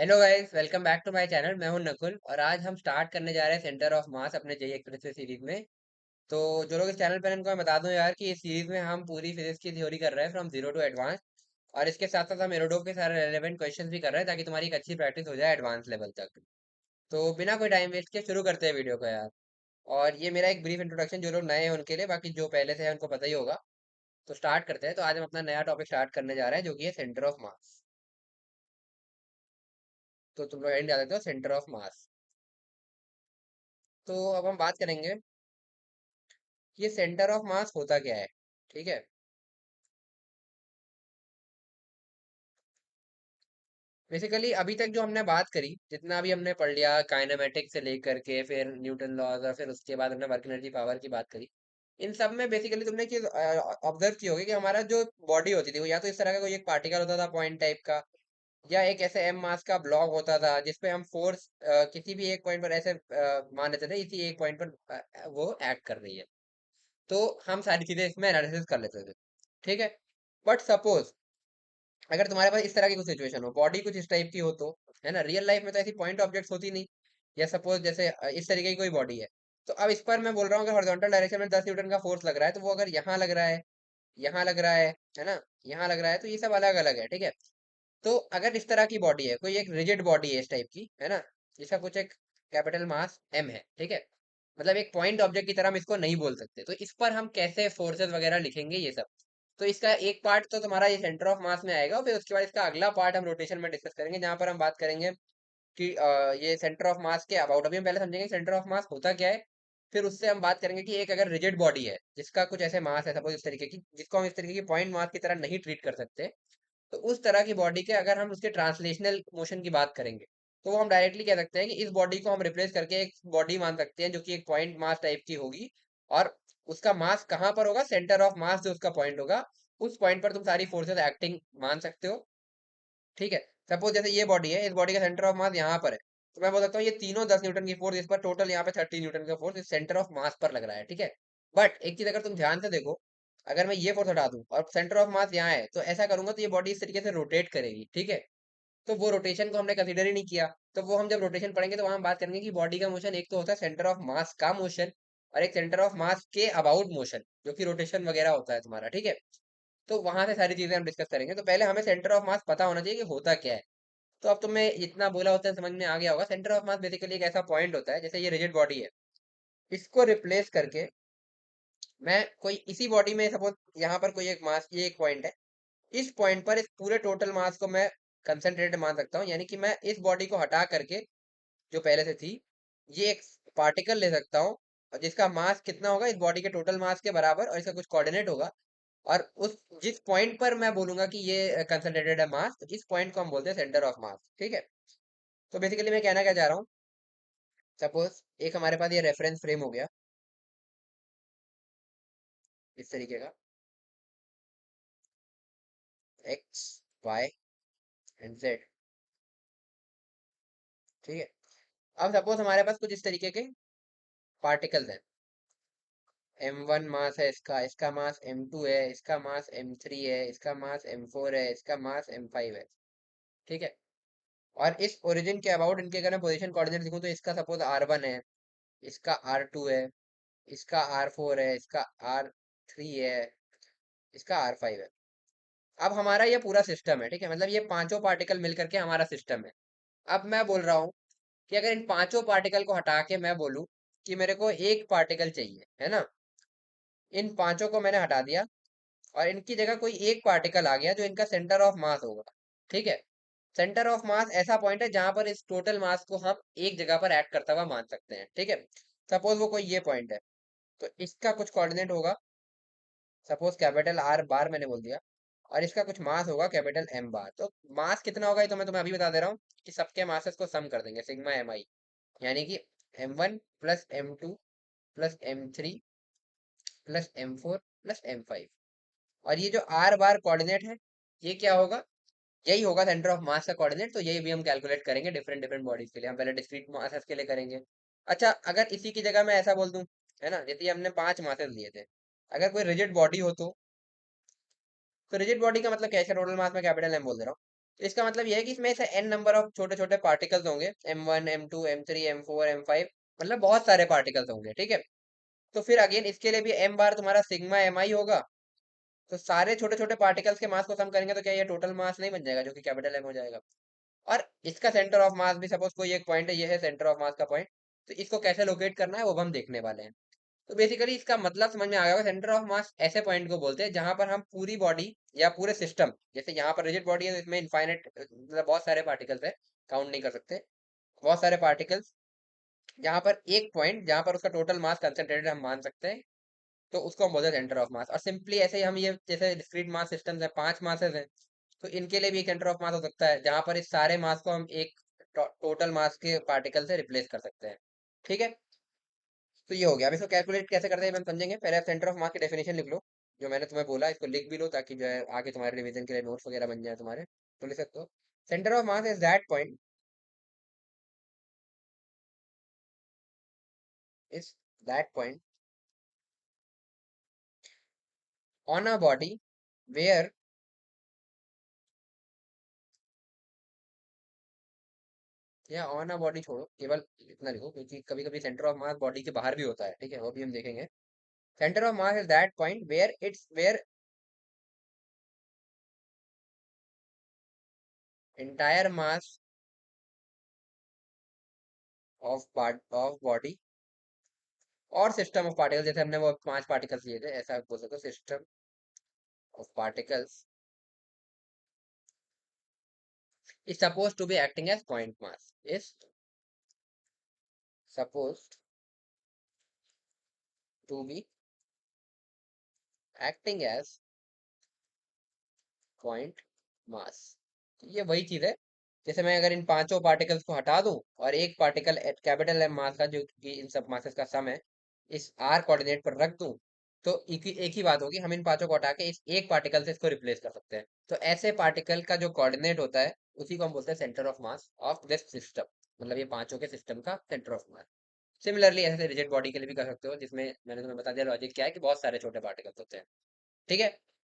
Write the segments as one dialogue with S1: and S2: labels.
S1: Hello guys, welcome back to my channel. मैं हूं नकुल और आज हम स्टार्ट करने जा रहे हैं सेंटर ऑफ मास अपने जेई एक्सप्रेस सीरीज में। तो जो लोग इस चैनल पर हैं, उनको मैं बता दूं यार कि इस सीरीज में हम पूरी फिजिक्स की थ्योरी कर रहे हैं फ्रॉम जीरो टू एडवांस। और इसके साथ साथ हम एरोडो के सारे रेलेवेंट क्वेश्चंस भी कर रहे हैं ताकि तुम्हारी एक अच्छी प्रैक्टिस हो जाए एडवांस लेवल तक। तो बिना कोई टाइम वेस्ट के शुरू करते हैं वीडियो को यार। और ये मेरा एक ब्रीफ इंट्रोडक्शन जो लोग नए हैं उनके लिए, बाकी जो पहले से है उनको पता ही होगा। तो स्टार्ट करते हैं। तो आज हम अपना नया टॉपिक स्टार्ट करने जा रहे हैं जो कि है सेंटर ऑफ मास। तो तुम लोग एंड जा देते हो सेंटर ऑफ मास। तो अब हम बात करेंगे ये सेंटर ऑफ मास होता क्या है। ठीक है। बेसिकली अभी तक जो हमने बात करी, जितना भी हमने पढ़ लिया काइनेमेटिक्स से लेकर के फिर न्यूटन लॉज और फिर उसके बाद हमने वर्क एनर्जी पावर की बात करी। इन सब में बेसिकली तुमने चीज ऑब्जर्व की होगी कि हमारा जो बॉडी होती थी वो या तो इस तरह का कोई एक पार्टिकल होता था पॉइंट टाइप का, या एक ऐसे एम मास का ब्लॉक होता था जिसपे हम फोर्स किसी भी एक पॉइंट पर ऐसे मान लेते थे इसी एक पॉइंट पर वो एक्ट कर रही है। तो हम सारी चीजें इसमें एनालिसिस कर लेते थे। ठीक है। बट सपोज अगर तुम्हारे पास इस तरह की कुछ सिचुएशन हो, बॉडी कुछ इस टाइप की हो, तो है ना, रियल लाइफ में तो ऐसी पॉइंट ऑब्जेक्ट्स होती नहीं। या सपोज जैसे इस तरीके की कोई बॉडी है। तो अब इस पर मैं बोल रहा हूँ कि हॉरिजॉन्टल डायरेक्शन में 10 न्यूटन का फोर्स लग रहा है, तो वो अगर यहाँ लग रहा है, यहाँ लग रहा है ना, यहाँ लग रहा है, तो ये सब अलग अलग है। ठीक है। तो अगर इस तरह की बॉडी है, कोई एक रिजिड बॉडी है इस टाइप की, है ना, जिसका कुछ एक कैपिटल मास एम है, ठीक है, मतलब एक पॉइंट ऑब्जेक्ट की तरह हम इसको नहीं बोल सकते, तो इस पर हम कैसे फोर्सेस वगैरह लिखेंगे ये सब। तो इसका एक पार्ट तो तुम्हारा ये सेंटर ऑफ मास में आएगा, फिर उसके बाद इसका अगला पार्ट हम रोटेशन में डिस्कस करेंगे, जहां पर हम बात करेंगे कि ये सेंटर ऑफ मास के अबाउट अभी हम पहले समझेंगे सेंटर ऑफ मास होता क्या है। फिर उससे हम बात करेंगे कि एक अगर रिजिड बॉडी है जिसका कुछ ऐसे मास है, सपोज इस तरीके की, जिसको हम इस तरीके की पॉइंट मास की तरह नहीं ट्रीट कर सकते, तो उस तरह की बॉडी के अगर हम उसके ट्रांसलेशनल मोशन की बात करेंगे, तो वो हम डायरेक्टली कह सकते हैं कि इस बॉडी को हम रिप्लेस करके एक बॉडी मान सकते हैं जो कि एक पॉइंट मास टाइप की होगी। और उसका मास कहाँ पर होगा, सेंटर ऑफ मास जो उसका पॉइंट होगा, उस पॉइंट पर तुम सारी फोर्सेस एक्टिंग मान सकते हो। ठीक है। सपोज जैसे ये बॉडी है, इस बॉडी का सेंटर ऑफ मास यहाँ पर है, तो मैं बोल सकता हूँ ये तीनों 10 न्यूटन की फोर्स, इस पर टोटल यहाँ पे 30 न्यूटन का फोर्स इस सेंटर ऑफ मास पर लग रहा है। ठीक है। बट एक चीज अगर तुम ध्यान से देखो, अगर मैं ये फोर्स हटा दूं और सेंटर ऑफ मास यहाँ है, तो ऐसा करूंगा तो ये बॉडी इस तरीके से रोटेट करेगी। ठीक है। तो वो रोटेशन को हमने कंसीडर ही नहीं किया। तो वो हम जब रोटेशन पढ़ेंगे तो वहां हम बात करेंगे कि बॉडी का मोशन एक तो होता है सेंटर ऑफ मास का मोशन, और एक सेंटर ऑफ मास के अबाउट मोशन जो कि रोटेशन वगैरह होता है तुम्हारा। ठीक है। तो वहां से सारी चीजें हम डिस्कस करेंगे। तो पहले हमें सेंटर ऑफ मास पता होना चाहिए कि होता क्या है। तो अब तुम्हें इतना बोला होता है समझ में आ गया होगा, सेंटर ऑफ मास बेसिकली एक ऐसा पॉइंट होता है, जैसे ये रिजिड बॉडी है, इसको रिप्लेस करके मैं कोई इसी बॉडी में सपोज यहाँ पर कोई एक मास, ये एक पॉइंट है, इस पॉइंट पर इस पूरे टोटल मास को मैं कंसंट्रेटेड मान सकता हूँ, यानी कि मैं इस बॉडी को हटा करके जो पहले से थी, ये एक पार्टिकल ले सकता हूँ, और जिसका मास कितना होगा इस बॉडी के टोटल मास के बराबर, और इसका कुछ कोऑर्डिनेट होगा। और उस जिस पॉइंट पर मैं बोलूंगा कि ये कंसंट्रेटेड है मास, तो इस पॉइंट को हम बोलते हैं सेंटर ऑफ मास। ठीक है। तो बेसिकली मैं कहना क्या चाह रहा हूँ, सपोज एक हमारे पास ये रेफरेंस फ्रेम हो गया इस तरीके का, एक्स, वाई एंड जेड। ठीक है। अब सपोज हमारे पास कुछ इस तरीके के पार्टिकल्स हैं, m1 मास है इसका, इसका मास m2 है, इसका मास m3 है, इसका मास m4 है, इसका मास m5 है। ठीक है। और इस ओरिजिन के अबाउट इनके अगर मैं पोजीशन कोऑर्डिनेट लिखूं, तो इसका सपोज r1 है, इसका r2 है, इसका r4 है, इसका r3 है, इसका r5 है। अब हमारा ये पूरा सिस्टम है। ठीक है, मतलब ये पांचों पार्टिकल मिलकर के हमारा सिस्टम है। अब मैं बोल रहा हूँ कि अगर इन पांचों पार्टिकल को हटा के मैं बोलूं कि मेरे को एक पार्टिकल चाहिए, है ना, इन पांचों को मैंने हटा दिया और इनकी जगह कोई एक पार्टिकल आ गया जो इनका सेंटर ऑफ मास होगा। ठीक है। सेंटर ऑफ मास ऐसा पॉइंट है जहां पर इस टोटल मास को हम एक जगह पर ऐड करता हुआ मान सकते हैं। ठीक है। सपोज वो कोई ये पॉइंट है, तो इसका कुछ कोऑर्डिनेट होगा, सपोज कैपिटल आर बार मैंने बोल दिया, और इसका कुछ मास होगा कैपिटल एम बार। तो मास कितना होगा ये तो मैं तुम्हें अभी बता दे रहा हूँ कि सबके मासेस को सम कर देंगे सिग्मा एम आई, यानी कि m1 plus m2 plus m3 plus m4 plus m5। और ये जो आर बार कोऑर्डिनेट है, ये क्या होगा, यही होगा सेंटर ऑफ मास का कोऑर्डिनेट। तो यही भी हम कैलकुलेट करेंगे डिफरेंट डिफरेंट बॉडीज के लिए। हम पहले डिस्क्रीट मासेस के लिए करेंगे। अच्छा, अगर इसी की जगह मैं ऐसा बोल दूं, है ना, जैसे हमने 5 मासेस लिए थे, अगर कोई रिजिड बॉडी हो तो रिजिड बॉडी का मतलब क्या है, टोटल मास में कैपिटल एम बोल दे रहा हूँ। तो इसका मतलब यह है कि इसमें से एन नंबर ऑफ छोटे छोटे पार्टिकल्स होंगे, M1 M2 M3 M4 M5, मतलब बहुत सारे पार्टिकल्स होंगे, ठीक है। तो फिर अगेन इसके लिए भी एम बार तुम्हारा सिग्मा Mi होगा। तो सारे छोटे छोटे पार्टिकल्स के मास को सम करेंगे तो क्या ये टोटल मास नहीं बन जाएगा, जो कि कैपिटल एम हो जाएगा। और इसका सेंटर ऑफ मास भी, सपोज कोई एक पॉइंट है, ये है सेंटर ऑफ मास का पॉइंट, तो इसको कैसे लोकेट करना है वो हम देखने वाले हैं। तो बेसिकली इसका मतलब समझ में आ गया, सेंटर ऑफ मास ऐसे पॉइंट को बोलते हैं जहां पर हम पूरी बॉडी या पूरे सिस्टम, जैसे यहाँ पर रिजिड बॉडी है तो इसमें इनफाइनाइट मतलब बहुत सारे पार्टिकल्स है, काउंट नहीं कर सकते, बहुत सारे पार्टिकल्स, यहाँ पर एक पॉइंट जहां पर उसका टोटल मास कंसेंट्रेटेड हम मान सकते हैं, तो उसको हम बोलते हैं सेंटर ऑफ मास। और सिंपली ऐसे ही हम ये जैसे डिस्क्रीट मास सिस्टम्स है, 5 मासेस हैं, तो इनके लिए भी एक सेंटर ऑफ मास हो सकता है जहां पर इस सारे मास को हम एक टोटल मास के पार्टिकल से रिप्लेस कर सकते हैं, ठीक है। तो ये हो गया। अब इसको कैलकुलेट कैसे करते हैं हम समझेंगे। पहले आप सेंटर ऑफ मास की डेफिनेशन लिख लो, जो मैंने तुम्हें बोला, इसको लिख भी लो ताकि जो है आगे तुम्हारे रिवीजन के लिए नोट्स वगैरह बन जाए तुम्हारे, तो लिख सकते हो। Centre of mass is that point, is that point on a body where, या ऑन अ बॉडी छोड़ो, केवल इतना लिखो, क्योंकि कभी कभी सेंटर ऑफ मास बॉडी के बाहर भी होता है, ठीक है, वो भी हम देखेंगे। Centre of mass is that point where entire mass of part of body और सिस्टम ऑफ पार्टिकल्स, जैसे हमने वो 5 पार्टिकल्स लिए थे, ऐसा बोल सकते हो, system of particles is supposed to be acting as point mass, is supposed to be acting as point mass। ये वही चीज है, जैसे मैं अगर इन 5 पार्टिकल्स को हटा दूं और एक पार्टिकल कैपिटल एम मास का, जो कि इन सब मासेस का सम है, इस आर कोऑर्डिनेट पर रख दूं, तो एक ही बात होगी, हम इन 5 को हटा के इस एक पार्टिकल से इसको रिप्लेस कर सकते हैं। तो ऐसे पार्टिकल का जो कोऑर्डिनेट होता है उसी को हम बोलते हैं centre of mass of this system, मतलब ये 5 के सिस्टम का सेंटर ऑफ मास। सिमिलरली ऐसे रिजिड बॉडी के लिए भी कर सकते हो, जिसमें मैंने तुम्हें बता दिया लॉजिक क्या है, कि बहुत सारे छोटे पार्टिकल्स होते हैं, ठीक है।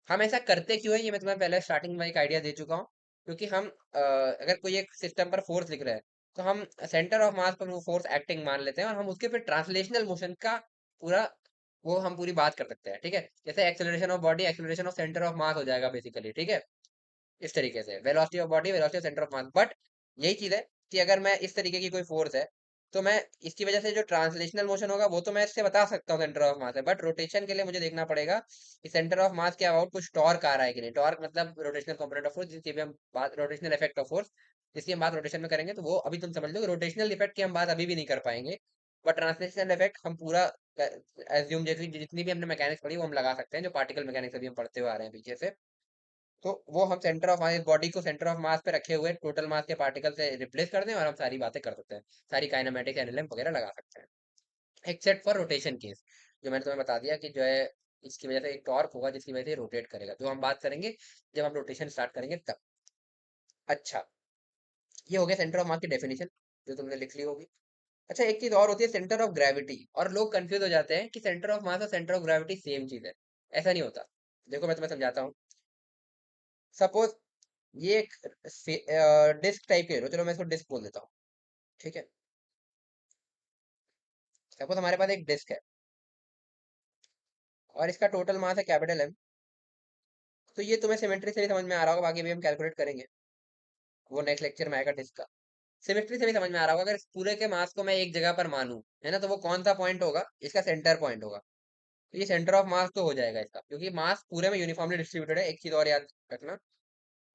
S1: हम ऐसा करते क्यों है, ये मैं तुम्हें पहले स्टार्टिंग में एक आइडिया दे चुका हूँ। क्योंकि हम अगर कोई एक सिस्टम पर फोर्स लिख रहे हैं, तो हम सेंटर ऑफ मास पर वो फोर्स एक्टिंग मान लेते हैं, और हम उसके फिर ट्रांसलेशनल मोशन का पूरा वो हम पूरी बात कर सकते हैं, ठीक है। जैसे acceleration of body acceleration of centre of मास हो जाएगा बेसिकली, ठीक है। इस तरीके से velocity of body velocity of centre of mass. But यही चीज है कि अगर मैं इस तरीके की कोई फोर्स है, तो मैं इसकी वजह से जो ट्रांसलेशनल मोशन होगा वो तो मैं इससे बता सकता हूँ सेंटर ऑफ मास है, बट रोटेशन के लिए मुझे देखना पड़ेगा कि सेंटर ऑफ मास के अबाउट कुछ टॉर्क आ रहा है कि नहीं। टॉर्क मतलब रोटेशनल कंपोनेंट ऑफ फोर्स, जिसकी भी हम बात, रोटेशनल इफेक्ट ऑफ फोर्स, जिसकी हम बात रोटेशन में करेंगे, तो वो अभी तुम समझ लो रोटेशनल इफेक्ट की हम बात अभी भी नहीं कर पाएंगे। बट ट्रांसलेशनल इफेक्ट हम पूरा एज्यूम, जैसी जितनी भी हमने मैकेनिक्स पढ़ी वो हम लगा सकते हैं, जो पार्टिकल मैकेनिक्स अभी हम पढ़ते हुए आ रहे हैं पीछे से। तो वो हम सेंटर ऑफ मास बॉडी को सेंटर ऑफ मास पे रखे हुए टोटल मास के पार्टिकल से रिप्लेस कर दें, और हम सारी बातें कर सकते हैं, सारी काइनेमेटिक एनालिसिस वगैरह लगा सकते हैं, एक्सेप्ट फॉर रोटेशन केस, जो मैंने तुम्हें बता दिया कि जो है इसकी वजह से एक टॉर्क होगा जिसकी वजह से रोटेट करेगा, जो हम बात करेंगे जब हम रोटेशन स्टार्ट करेंगे तब। अच्छा, ये हो गया सेंटर ऑफ मास की डेफिनेशन, जो तुमने लिख ली होगी। अच्छा, एक चीज और होती है सेंटर ऑफ ग्रेविटी, और लोग कंफ्यूज हो जाते हैं कि सेंटर ऑफ मास और सेंटर ऑफ ग्रेविटी सेम चीज है। ऐसा नहीं होता। देखो मैं तुम्हें समझाता हूँ। सपोज ये एक डिस्क टाइप के, चलो मैं इसको डिस्क बोल देता हूँ, ठीक है। सपोज हमारे पास एक डिस्क है और इसका टोटल मास है कैपिटल एम। तो ये तुम्हें सिमेट्री से भी समझ में आ रहा होगा, बाकी भी हम कैलकुलेट करेंगे, वो नेक्स्ट लेक्चर में आएगा डिस्क का। सिमेट्री से भी समझ में आ रहा होगा, अगर इस पूरे के मास को मैं एक जगह पर मानूं, है ना, तो वो कौन सा पॉइंट होगा, इसका सेंटर पॉइंट होगा। तो ये सेंटर ऑफ मास तो हो जाएगा इसका, क्योंकि मास पूरे में यूनिफॉर्मली डिस्ट्रीब्यूटेड है। एक चीज और याद रखना,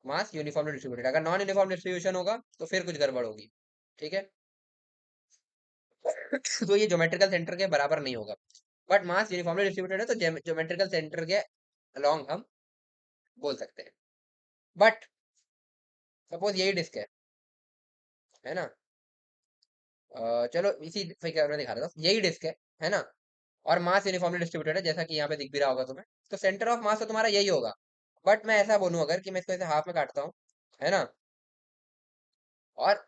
S1: मास यूनिफॉर्मली डिस्ट्रीब्यूटेड, अगर नॉन यूनिफॉर्म डिस्ट्रीब्यूशन होगा तो फिर कुछ गड़बड़ होगी, ठीक है। तो ये ज्योमेट्रिकल सेंटर के बराबर नहीं होगा। बट मास यूनिफॉर्मली डिस्ट्रीब्यूटेड है, तो ज्योमेट्रिकल सेंटर के अलोंग हम बोल सकते हैं। बट सपोज यही डिस्क है ना, चलो इसी फिगर में दिखा रहा था, यही डिस्क है ना, और मास यूनिफॉर्मली डिस्ट्रीब्यूटेड है, जैसा कि यहाँ पे दिख भी रहा होगा तुम्हें। तो सेंटर ऑफ मास तो तुम्हारा यही होगा। बट मैं ऐसा बोलूँ अगर, कि मैं इसको ऐसे हाफ में काटता हूँ, है ना, और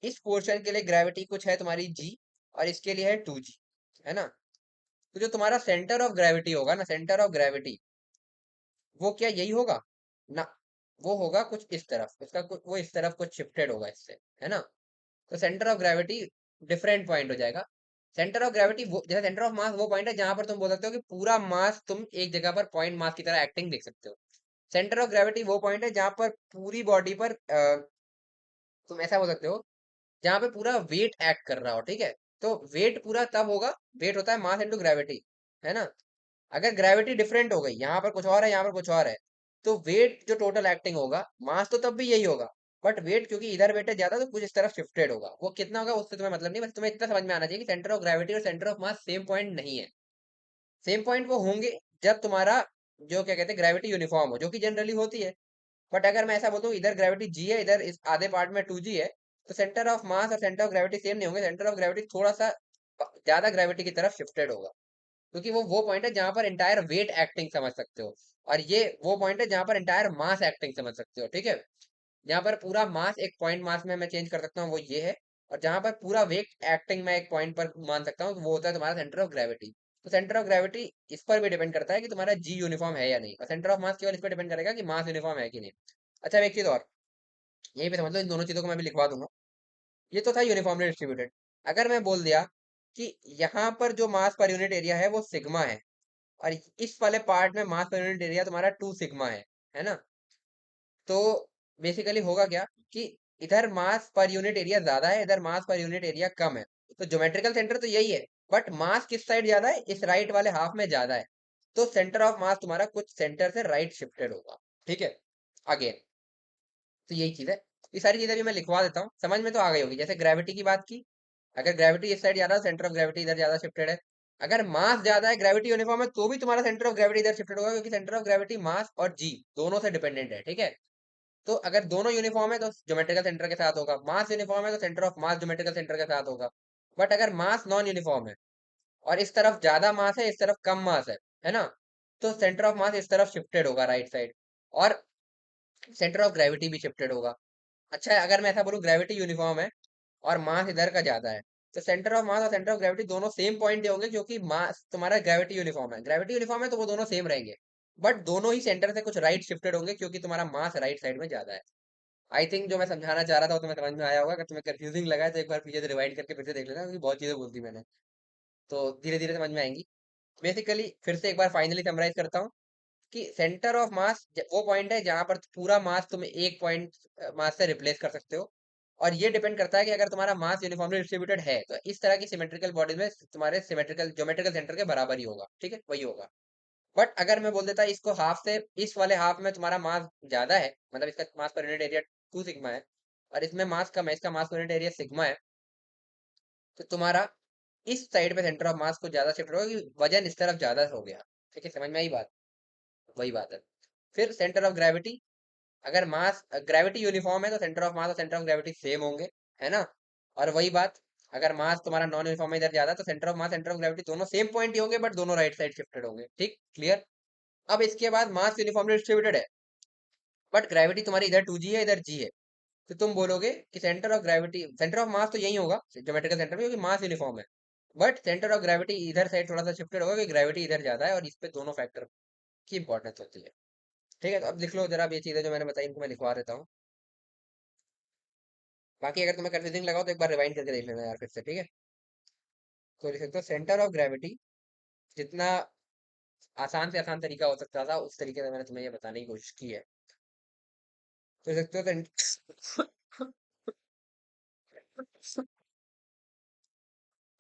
S1: इस पोर्शन के लिए ग्रेविटी कुछ है तुम्हारी जी, और इसके लिए है 2g, है ना। तो जो तुम्हारा सेंटर ऑफ ग्रेविटी होगा ना, सेंटर ऑफ ग्रेविटी, वो क्या यही होगा ना, वो होगा कुछ इस तरफ, उसका कुछ वो इस तरफ कुछ शिफ्टेड होगा इससे, है ना। तो centre of gravity different point हो जाएगा। सेंटर ऑफ ग्रेविटी वो, जैसे सेंटर ऑफ मास वो पॉइंट है जहां पर तुम बोल सकते हो कि पूरा मास तुम एक जगह पर पॉइंट मास की तरह एक्टिंग देख सकते हो। सेंटर ऑफ ग्रेविटी वो पॉइंट है जहां पर पूरी बॉडी पर तुम ऐसा बोल सकते हो जहां पे पूरा वेट एक्ट कर रहा हो, ठीक है। तो वेट पूरा तब होगा, वेट होता है मास इनटू ग्रेविटी, है ना। अगर ग्रेविटी डिफरेंट हो गई, यहाँ पर कुछ और है यहाँ पर कुछ और है, तो वेट जो टोटल एक्टिंग होगा, मास तो तब भी यही होगा, बट वेट क्योंकि इधर वेट है ज्यादा तो कुछ इस तरफ शिफ्टेड होगा। वो कितना होगा उससे तुम्हें मतलब नहीं, बस तुम्हें इतना समझ में आना चाहिए कि सेंटर ऑफ ग्रेविटी और centre of mass same point नहीं है। सेम पॉइंट वो होंगे जब तुम्हारा जो क्या कहते हैं ग्रेविटी यूनिफॉर्म हो, जो कि जनरली होती है। बट अगर मैं ऐसा बोलूँ इधर ग्रेविटी जी है, इधर इस आधे पार्ट में 2g है, तो सेंटर ऑफ मास और सेंटर ऑफ ग्रेविटी सेम नहीं होंगे। सेंटर ऑफ ग्रेविटी थोड़ा सा ज्यादा ग्रेविटी की तरफ शिफ्टेड होगा, क्योंकि वो पॉइंट है जहां पर इंटायर वेट एक्टिंग समझ सकते हो। और ये वो पॉइंट है जहां पर इंटायर मास एक्टिंग समझ सकते हो, ठीक है। जहां पर पूरा मास एक पॉइंट मास में मैं चेंज कर सकता हूँ, वो ये है। और जहां पर पूरा वेट एक्टिंग मैं एक पॉइंट पर मान सकता हूँ, वो होता है तुम्हारा सेंटर ऑफ ग्रेविटी। तो सेंटर ऑफ ग्रेविटी इस पर भी डिपेंड करता है कि तुम्हारा जी यूनिफॉर्म है या नहीं, और सेंटर ऑफ मास केवल इस पर डिपेंड करेगा कि मास यूनिफॉर्म है कि नहीं। अच्छा अब एक चीज और, यही पे समझ लो, इन दोनों चीजों को मैं भी लिखवा दूंगा। ये तो था यूनिफॉर्मली डिस्ट्रीब्यूटेड। अगर मैं बोल दिया कि यहाँ पर जो मास पर यूनिट एरिया है वो सिग्मा है, और इस वाले पार्ट में मास पर यूनिट एरिया तुम्हारा 2 सिग्मा है ना। तो बेसिकली होगा क्या कि इधर मास पर यूनिट एरिया ज्यादा है, इधर मास पर यूनिट एरिया कम है। तो ज्योमेट्रिकल सेंटर तो यही है, बट मास किस साइड ज्यादा है, इस राइट वाले हाफ में ज्यादा है। तो सेंटर ऑफ मास तुम्हारा कुछ सेंटर से राइट शिफ्टेड होगा, ठीक है। अगेन, तो यही चीज है। ये सारी चीजें भी मैं लिखवा देता हूँ, समझ में तो आ गई होगी। जैसे ग्रेविटी की बात की, अगर ग्रेविटी इस साइड ज्यादा, सेंटर ऑफ ग्रेविटी इधर ज्यादा शिफ्टेड है। अगर मास ज्यादा है, ग्रेविटी यूनिफॉर्म है, तो भी तुम्हारा सेंटर ऑफ ग्रेविटी इधर शिफ्टेड होगा, क्योंकि सेंटर ऑफ ग्रेविटी मास और जी दोनों से डिपेंडेंट है, ठीक है। तो अगर दोनों यूनिफॉर्म है तो ज्योमेट्रिकल सेंटर के साथ होगा, मास यूनिफॉर्म है तो centre of mass geometrical centre के साथ होगा। बट अगर मास नॉन यूनिफॉर्म है और इस तरफ ज्यादा मास है, इस तरफ कम मास है ना, तो सेंटर ऑफ मास इस तरफ शिफ्टेड होगा राइट साइड, और सेंटर ऑफ ग्रेविटी भी शिफ्टेड होगा। अच्छा है, अगर मैं ऐसा बोलूँ ग्रेविटी यूनिफॉर्म है और मास इधर का ज्यादा है, तो सेंटर ऑफ मास और सेंटर ऑफ ग्रेविटी दोनों सेम पॉइंट होंगे, क्योंकि मास तुम्हारा ग्रेविटी यूनिफॉर्म है, ग्रेविटी यूनिफॉर्म है तो वो दोनों सेम रहेंगे। बट दोनों ही सेंटर से कुछ राइट शिफ्टेड होंगे, क्योंकि तुम्हारा मास राइट साइड में ज्यादा है। आई थिंक जो मैं समझाना चाह रहा था वो तुम्हें समझ में आया होगा। अगर तुम्हें कंफ्यूजिंग लगा है तो एक बार पीछे से रिवाइंड करके फिर से देख लेना, क्योंकि बहुत चीजें बोलती मैंने, तो धीरे धीरे समझ में आएंगी। बेसिकली फिर से एक बार फाइनली समराइज करता हूँ कि सेंटर ऑफ मास वो पॉइंट है जहां पर पूरा मास तुम एक पॉइंट मास से रिप्लेस कर सकते हो। और ये डिपेंड करता है कि अगर तुम्हारा मास यूनिफॉर्मली डिस्ट्रीब्यूटेड है, तो इस तरह की सिमेट्रिकल बॉडीज में तुम्हारे सिमेट्रिकल ज्योमेट्रिकल सेंटर के बराबर ही होगा, ठीक है, वही होगा। बट अगर मैं बोल देता इसको हाफ से, इस वाले हाफ में तुम्हारा मास ज्यादा है, मतलब इसका मास पर यूनिट एरिया 2 सिग्मा है, और इसमें मास कम है, इसका मास पर यूनिट एरिया सिग्मा है, तो तुम्हारा इस साइड पे सेंटर ऑफ मास को ज्यादा शिफ्ट होगा, कि वजन इस तरफ ज्यादा हो गया। ठीक है, समझ में आई बात, वही बात है। फिर सेंटर ऑफ ग्रेविटी, अगर मास ग्रेविटी यूनिफॉर्म है तो सेंटर ऑफ मास और सेंटर ऑफ ग्रेविटी सेम होंगे, है ना। और वही बात, अगर मास तुम्हारा नॉन यूनिफॉर्म है इधर ज्यादा, तो centre of mass centre of gravity दोनों सेम पॉइंट ही होंगे, बट दोनों राइट साइड शिफ्टेड होंगे, ठीक, क्लियर। अब इसके बाद मास यूनिफॉर्मली डिस्ट्रीब्यूटेड है, बट ग्रेविटी तुम्हारी इधर 2g है, इधर g है। तो तुम बोलोगे कि centre of gravity, centre of मास तो यही होगा ज्योमेट्रिकल सेंटर में, क्योंकि मास यूनिफॉर्म है। बट सेंटर ऑफ ग्रेविटी इधर साइड थोड़ा सा शिफ्टेड होगा, क्योंकि ग्रेविटी इधर ज्यादा है, और इस पे दोनों फैक्टर की इंपॉर्टेंस होती है। ठीक है, तो अब लिख लो जरा, अब ये चीजें जो मैंने बताई इनको मैं लिखवा देता हूँ। बाकी अगर तुम्हें कंफ्यूजिंग लगा हो तो एक बार रिवाइंड करके देख लेना यार फिर से, ठीक है। तो लिख सकते हो सेंटर ऑफ ग्रेविटी, जितना आसान से आसान तरीका हो सकता था उस तरीके से मैंने तुम्हें ये बताने की कोशिश की है। तो लिख सकते हो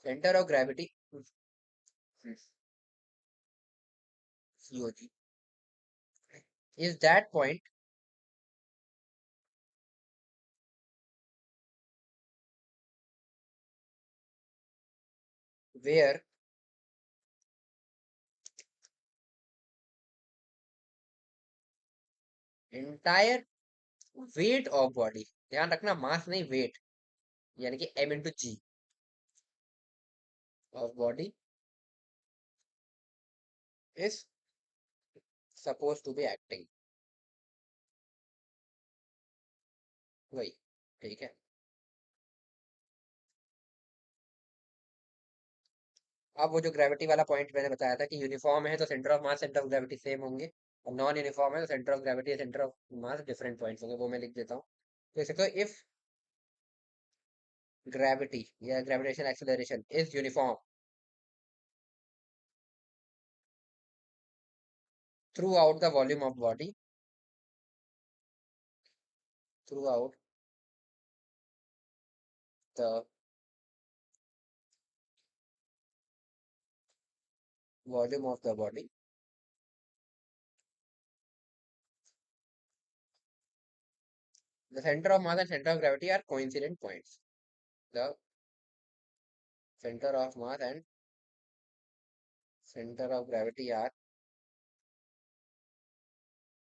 S1: centre of gravity COG is that point where entire weight of body, ध्यान रखना मास नहीं वेट, यानी कि m/g of body is supposed to be acting, वही, ठीक है। अब वो जो ग्रेविटी वाला पॉइंट मैंने बताया था कि यूनिफॉर्म है तो centre of mass centre of gravity same होंगे, और नॉन यूनिफॉर्म है तो centre of gravity centre of mass different points होंगे, वो मैं लिख देता हूँ। तो इसे तो इफ ग्रेविटी या gravitation acceleration is uniform throughout the volume of body, throughout the volume of the body, the centre of mass and centre of gravity are coincident points, the centre of mass and centre of gravity are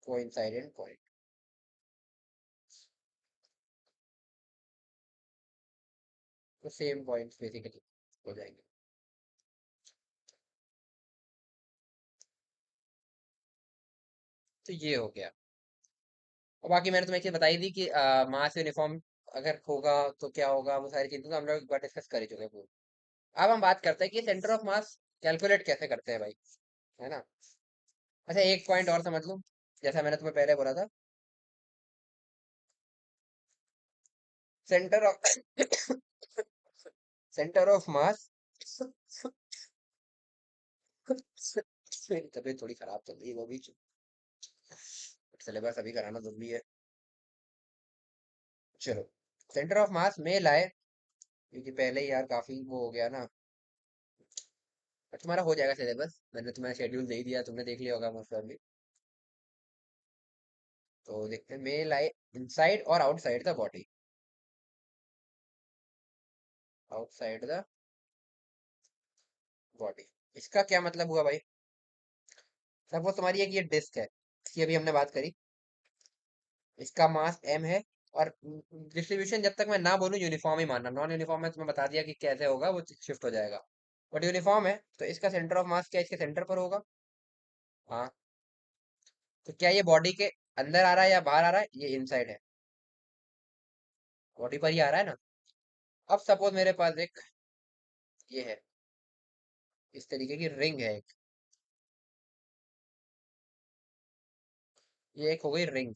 S1: coincident point, तो same points basically हो जाएंगे। तो ये हो गया। और बाकी मैंने तुम्हें एक चीज बताई थी कि मास यूनिफॉर्म अगर होगा तो क्या होगा, वो सारी चीजें तो हम लोग एक बार डिस्कस कर ही चुके हैं पूरी। अब हम बात करते हैं कि सेंटर ऑफ मास कैलकुलेट कैसे करते हैं भाई, है ना। अच्छा एक पॉइंट और समझ लो, जैसा मैंने तुम्हें पहले बोला था, सेंटर ऑफ सेंटर ऑफ मास, मेरी तबीयत थोड़ी खराब चल रही है वो भी, सिलेबस अभी कराना जरूरी है। चलो, सेंटर ऑफ मास में लाए, क्योंकि पहले ही यार काफी वो हो गया ना। और तुम्हारा हो जाएगा सिलेबस, मैंने तुम्हें शेड्यूल दे ही दिया, तुमने देख लिया होगा मोस्ट प्रॉब्ली। तो देखते हैं, में लाए इनसाइड और outside the body, outside the body. इसका क्या मतलब हुआ भाई, सपोज तुम्हारी एक ये डिस्क है, इसकी अभी हमने बात करी, इसका मास m है, और डिस्ट्रीब्यूशन जब तक मैं ना बोलूं यूनिफॉर्म ही मानना, नॉन यूनिफॉर्म में तुम्हें बता दिया कि कैसे होगा, वो शिफ्ट हो जाएगा। बट यूनिफॉर्म है तो इसका सेंटर ऑफ मास क्या इसके सेंटर पर होगा। हाँ, तो क्या ये बॉडी के अंदर आ रहा है या बाहर आ रहा है, ये इनसाइड है, बॉडी पर ही आ रहा है ना। अब सपोज मेरे पास एक ये है, इस तरीके की रिंग है एक, ये एक हो गई रिंग।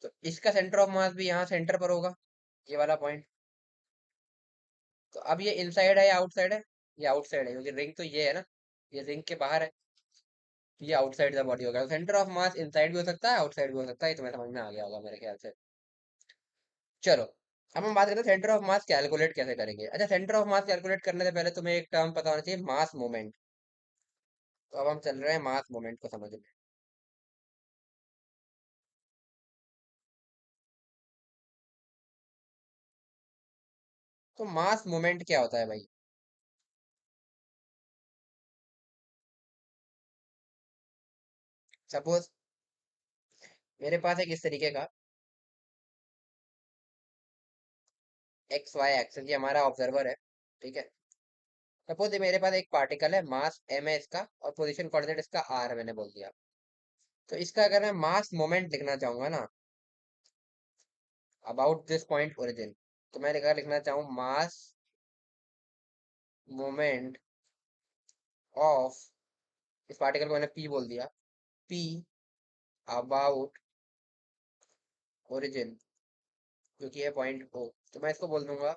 S1: तो इसका सेंटर ऑफ मास भी यहाँ सेंटर पर होगा, ये वाला पॉइंट। तो अब ये इनसाइड है या आउटसाइड है, ये आउटसाइड है, क्योंकि रिंग तो ये है ना, ये रिंग के बाहर है, तो ये आउटसाइड द बॉडी होगा। सेंटर ऑफ मास इनसाइड भी हो सकता है, आउटसाइड भी हो सकता है, ये तुम्हें समझ में आ गया होगा मेरे ख्याल से। चलो, अब हम बात करते हैं सेंटर ऑफ मास कैलकुलेट कैसे करेंगे। अच्छा, सेंटर ऑफ मास कैलकुलेट करने से पहले तुम्हें एक टर्म पता होना चाहिए, मास मोमेंट। तो अब हम चल रहे हैं मास मोमेंट को समझने। तो मास मोमेंट क्या होता है भाई, सपोज मेरे पास एक इस तरीके का एक्स वाई एक्सिस, ये हमारा ऑब्जर्वर है, ठीक है। सपोज ये मेरे पास एक पार्टिकल है, मास m है इसका, और पोजीशन कोऑर्डिनेट इसका r है, मैंने बोल दिया। तो इसका अगर मैं मास मोमेंट लिखना चाहूंगा ना, अबाउट दिस पॉइंट ओरिजिन, तो मैं अगर लिखना चाहूँ मास मोमेंट ऑफ, इस पार्टिकल को मैंने p बोल दिया, p अबाउट ओरिजिन, जो कि है पॉइंट o, तो मैं इसको बोल दूंगा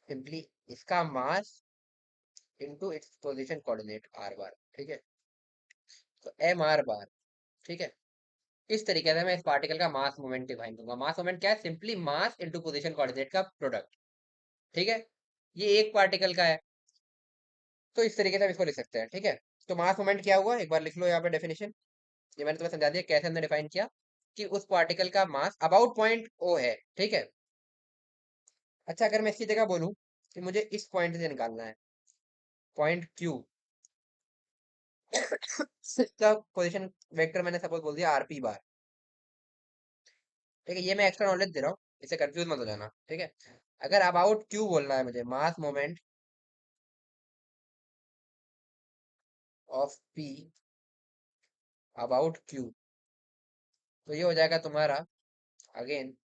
S1: सिंपली इसका mass into its position coordinate r बार, ठीक है। तो m r बार, ठीक है। इस तरीके से मैं इस पार्टिकल का मास मोमेंट डिफाइन करूंगा। मास मोमेंट क्या है, simply mass into position coordinate का प्रोडक्ट, ठीक है। ये एक पार्टिकल का है, तो इस तरीके से हम इसको लिख सकते हैं, ठीक है। तो मास मोमेंट क्या हुआ, एक बार लिख लो यहाँ पे डेफिनेशन, ये मैंने तुम्हें समझा दिया कैसे हमने डिफाइन किया, कि उस पार्टिकल का मास अबाउट पॉइंट ओ है, ठीक है। अच्छा, अगर मैं इसकी जगह बोलूं कि मुझे इस पॉइंट से निकालना है, पॉइंट क्यू, इसका पोजीशन वेक्टर मैंने सपोज बोल दिया आरपी बार, ठीक है। ये मैं एक्स्ट्रा नॉलेज दे रहा हूँ, इससे कंफ्यूज मत हो जाना, ठीक है। अगर अबाउट क्यू बोलना है मुझे, मास moment of P about Q, तो ये हो जाएगा तुम्हारा, अगेन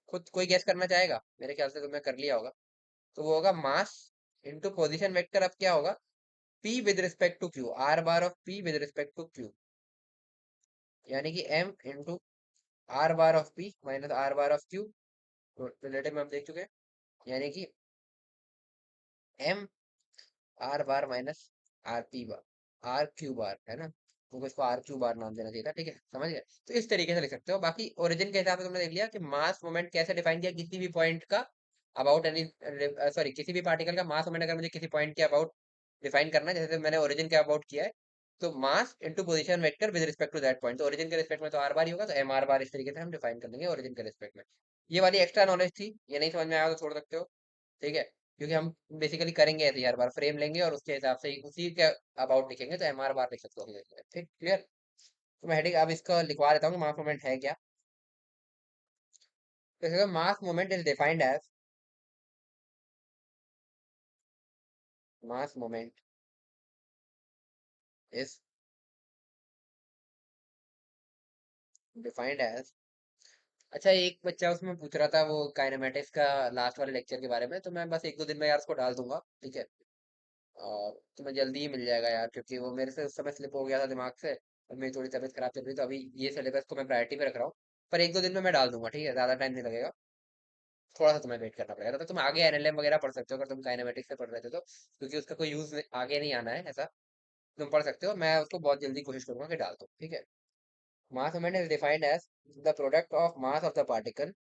S1: खुद कोई गैस करना चाहेगा, मेरे ख्याल से तुमने कर लिया होगा। तो वो होगा मास इंटू पोजिशन वेक्टर। अब क्या होगा, p with respect to q, r bar of p with respect to q, यानी कि m into r bar of p minus r bar of q। Relative में हम देख चुके हैं, यानी कि m r bar minus r p bar, r q bar है ना, तो इसको r q बार नाम देना चाहिए था। ठीक है, समझ गए? तो इस तरीके से लिख सकते हो। बाकी ओरिजिन के हिसाब से तुमने देख लिया कि मास मोमेंट कैसे डिफाइन किया, किसी भी पॉइंट का अबाउट एनी, सॉरी किसी भी पार्टिकल का मास मोमेंट अगर मुझे किसी पॉइंट के अबाउट डिफाइन करना है, जैसे मैंने ओरिजिन के अबाउट किया है, तो mass into position vector with respect to that point, तो ओरिजिन के रिस्पेक्ट में तो आर बार ही होगा, तो एम आर बार इस तरीके से हम डिफाइन कर लेंगे ओरिजिन के रिस्पेक्ट में। ये वाली एक्स्ट्रा नॉलेज थी, ये नहीं समझ में आया तो छोड़ सकते हो। ठीक है, क्योंकि हम बेसिकली करेंगे ऐसे ही, हर बार फ्रेम लेंगे और उसके हिसाब से ही उसी के अबाउट लिखेंगे, तो एम आर बार लिख सकते हो। ठीक, क्लियर? तो मैं हेडिंग अब इसका लिखवा देता हूँ कि मास मोमेंट है क्या। तो mass moment is defined as, mass moment is defined as, अच्छा एक बच्चा उसमें पूछ रहा था वो काइनेमेटिक्स का लास्ट वाले लेक्चर के बारे में, तो मैं बस एक दो दिन में यार उसको डाल दूंगा। ठीक है, और तुम्हें जल्दी ही मिल जाएगा यार, क्योंकि वो मेरे से उस समय स्लिप हो गया था दिमाग से, और मेरी थोड़ी तबीयत खराब चल रही, तो अभी ये सिलेबस को मैं प्रायोरिटी पे रख रहा हूँ। पर एक दो दिन में मैं डाल दूंगा, ठीक है, ज्यादा टाइम नहीं लगेगा। थोड़ा सा तुम्हें वेट करना पड़ेगा, तो तुम आगे एनएलएम वगैरह पढ़ सकते हो अगर तुम काइनेमेटिक्स से पढ़ रहे थे तो, क्योंकि उसका कोई यूज आगे नहीं आना है ऐसा। तुम पढ़ सकते हो, मैं उसको बहुत जल्दी कोशिश करूंगा कि डाल दूं। ठीक है, mass moment is defined as the product of mass of the particle,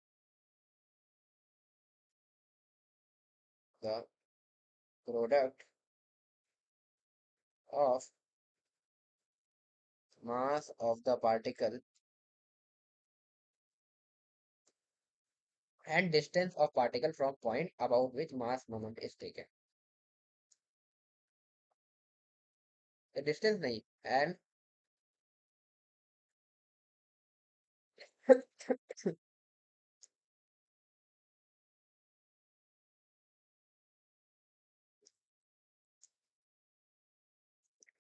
S1: the product of mass of the particle and distance of particle from point about which mass moment is taken। Distance नहीं, and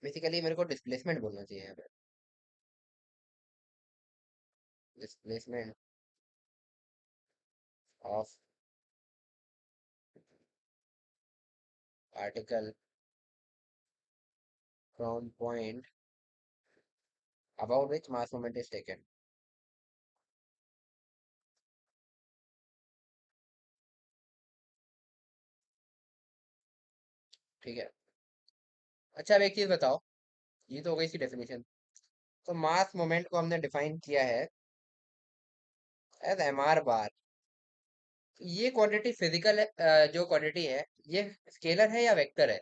S1: basically मेरे को displacement बोलना चाहिए यहाँ पे, displacement of particle from point about which mass moment is taken. ठीक है, अच्छा अब एक चीज बताओ, ये तो हो गई सी डेफिनेशन। तो मास मोमेंट को हमने डिफाइन किया है एज एम आर बार। ये क्वांटिटी फिजिकल है, जो क्वांटिटी है ये स्केलर है या वेक्टर है?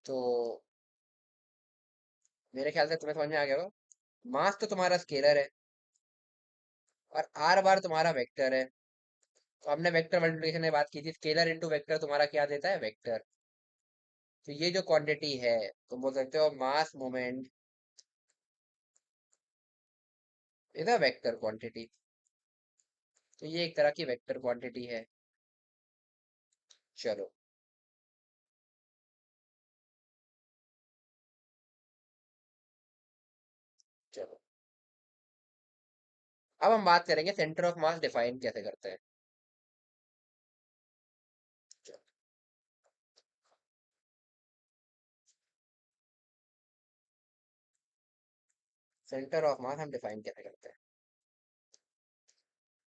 S1: तो मेरे ख्याल से तुम्हें समझ में आ गया होगा, मास तो तुम्हारा स्केलर है और आर बार तुम्हारा वेक्टर है। तो हमने वेक्टर मल्टीप्लिकेशन में बात की थी, स्केलर इनटू वेक्टर तुम्हारा क्या देता है, वेक्टर। तो ये जो क्वांटिटी है, तुम बोल सकते हो मास moment is a vector quantity. तो ये एक तरह की वेक्टर क्वांटिटी है। चलो, चलो अब हम बात करेंगे सेंटर ऑफ मास डिफाइन कैसे करते हैं। सेंटर ऑफ मास हम डिफाइन कैसे करते हैं।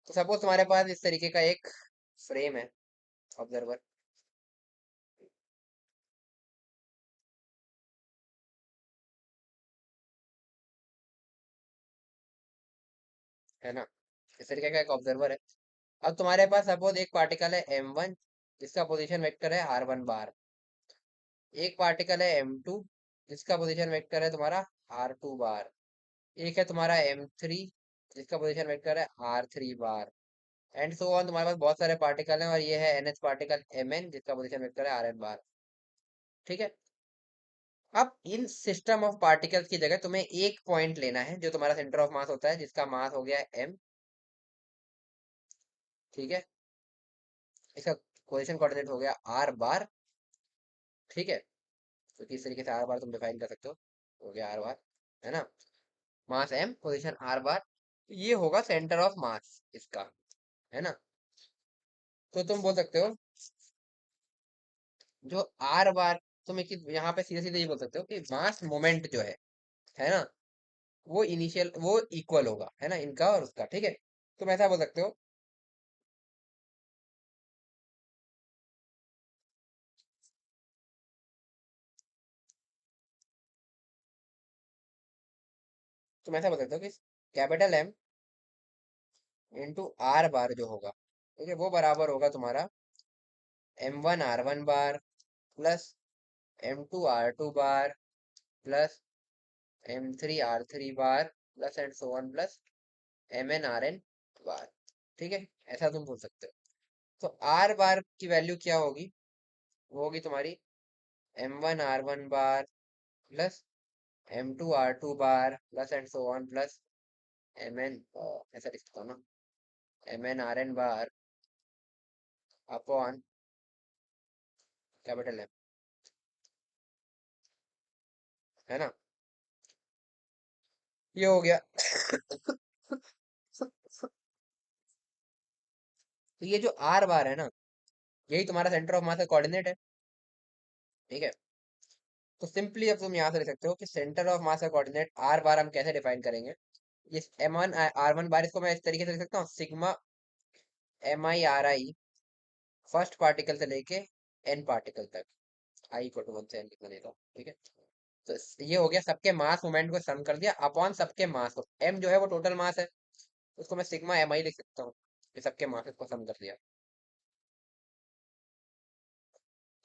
S1: तो सपोज तुम्हारे पास इस तरीके का एक फ्रेम है, ऑब्जर्वर, है ना, इस तरीके का एक ऑब्जर्वर है। अब तुम्हारे पास सपोज एक पार्टिकल है m1, जिसका पोजीशन वेक्टर है r1 बार। एक पार्टिकल है m2, जिसका पोजीशन वेक्टर है तुम्हारा r2 बार। एक है तुम्हारा m3, जिसका पोजीशन वेक्टर है r3 bar. And so on, तुम्हारे पास बहुत सारे पार्टिकल हैं, और ये है nth पार्टिकल mn, जिसका पोजीशन वेक्टर है rn बार। ठीक है, अब इन सिस्टम ऑफ पार्टिकल्स की जगह तुम्हें एक पॉइंट लेना है जो तुम्हारा सेंटर ऑफ मास होता है, जिसका मास हो गया है m। ठीक है, इसका पोजीशन कोऑर्डिनेट हो गया r बार। ठीक है, तो किस तरीके से r बार तुम डिफाइन कर सकते हो गया r बार, है ना, मास m पोजीशन r बार, ये होगा सेंटर ऑफ मास इसका, है ना। तो तुम बोल सकते हो जो आर बार, तुम एक यहाँ पे सीधे सीधे ये बोल सकते हो कि मास मोमेंट जो है ना, वो इनिशियल वो इक्वल होगा, है ना, इनका और उसका, ठीक है। तुम ऐसा बोल सकते हो, तुम ऐसा बोल सकते हो कि capital M into r bar जो होगा, ठीक है, वो बराबर होगा तुम्हारा M1 R1 bar plus M2 R2 bar plus M3 R3 bar plus and so on plus MN RN बार, ठीक है। ऐसा तुम बोल सकते हो। तो आर बार की वैल्यू क्या होगी, वो होगी तुम्हारी M1 R1 bar plus M2 R2 bar plus and so on plus MN, ऐसा लिख सकता हूँ ना, MN RN bar upon capital M, है ना। ये हो गया। तो ये जो आर बार है ना, यही तुम्हारा सेंटर ऑफ मास का कोऑर्डिनेट है, ठीक है। तो सिंपली अब तुम यहाँ से लिख सकते हो कि सेंटर ऑफ मास का कोऑर्डिनेट आर बार हम कैसे डिफाइन करेंगे। ये M1 R1 बार, इसको मैं इस तरीके से लिख सकता हूँ, sigma MI RI first particle से लेके एन पार्टिकल तक, I = 1 से n लिखना देता हूँ, ठीक है। तो ये हो गया सबके मास मोमेंट को सम कर दिया अपॉन सबके मास को, m जो है वो टोटल मास है, उसको मैं सिग्मा MI लिख सकता हूँ, ये सबके मास को सम कर दिया।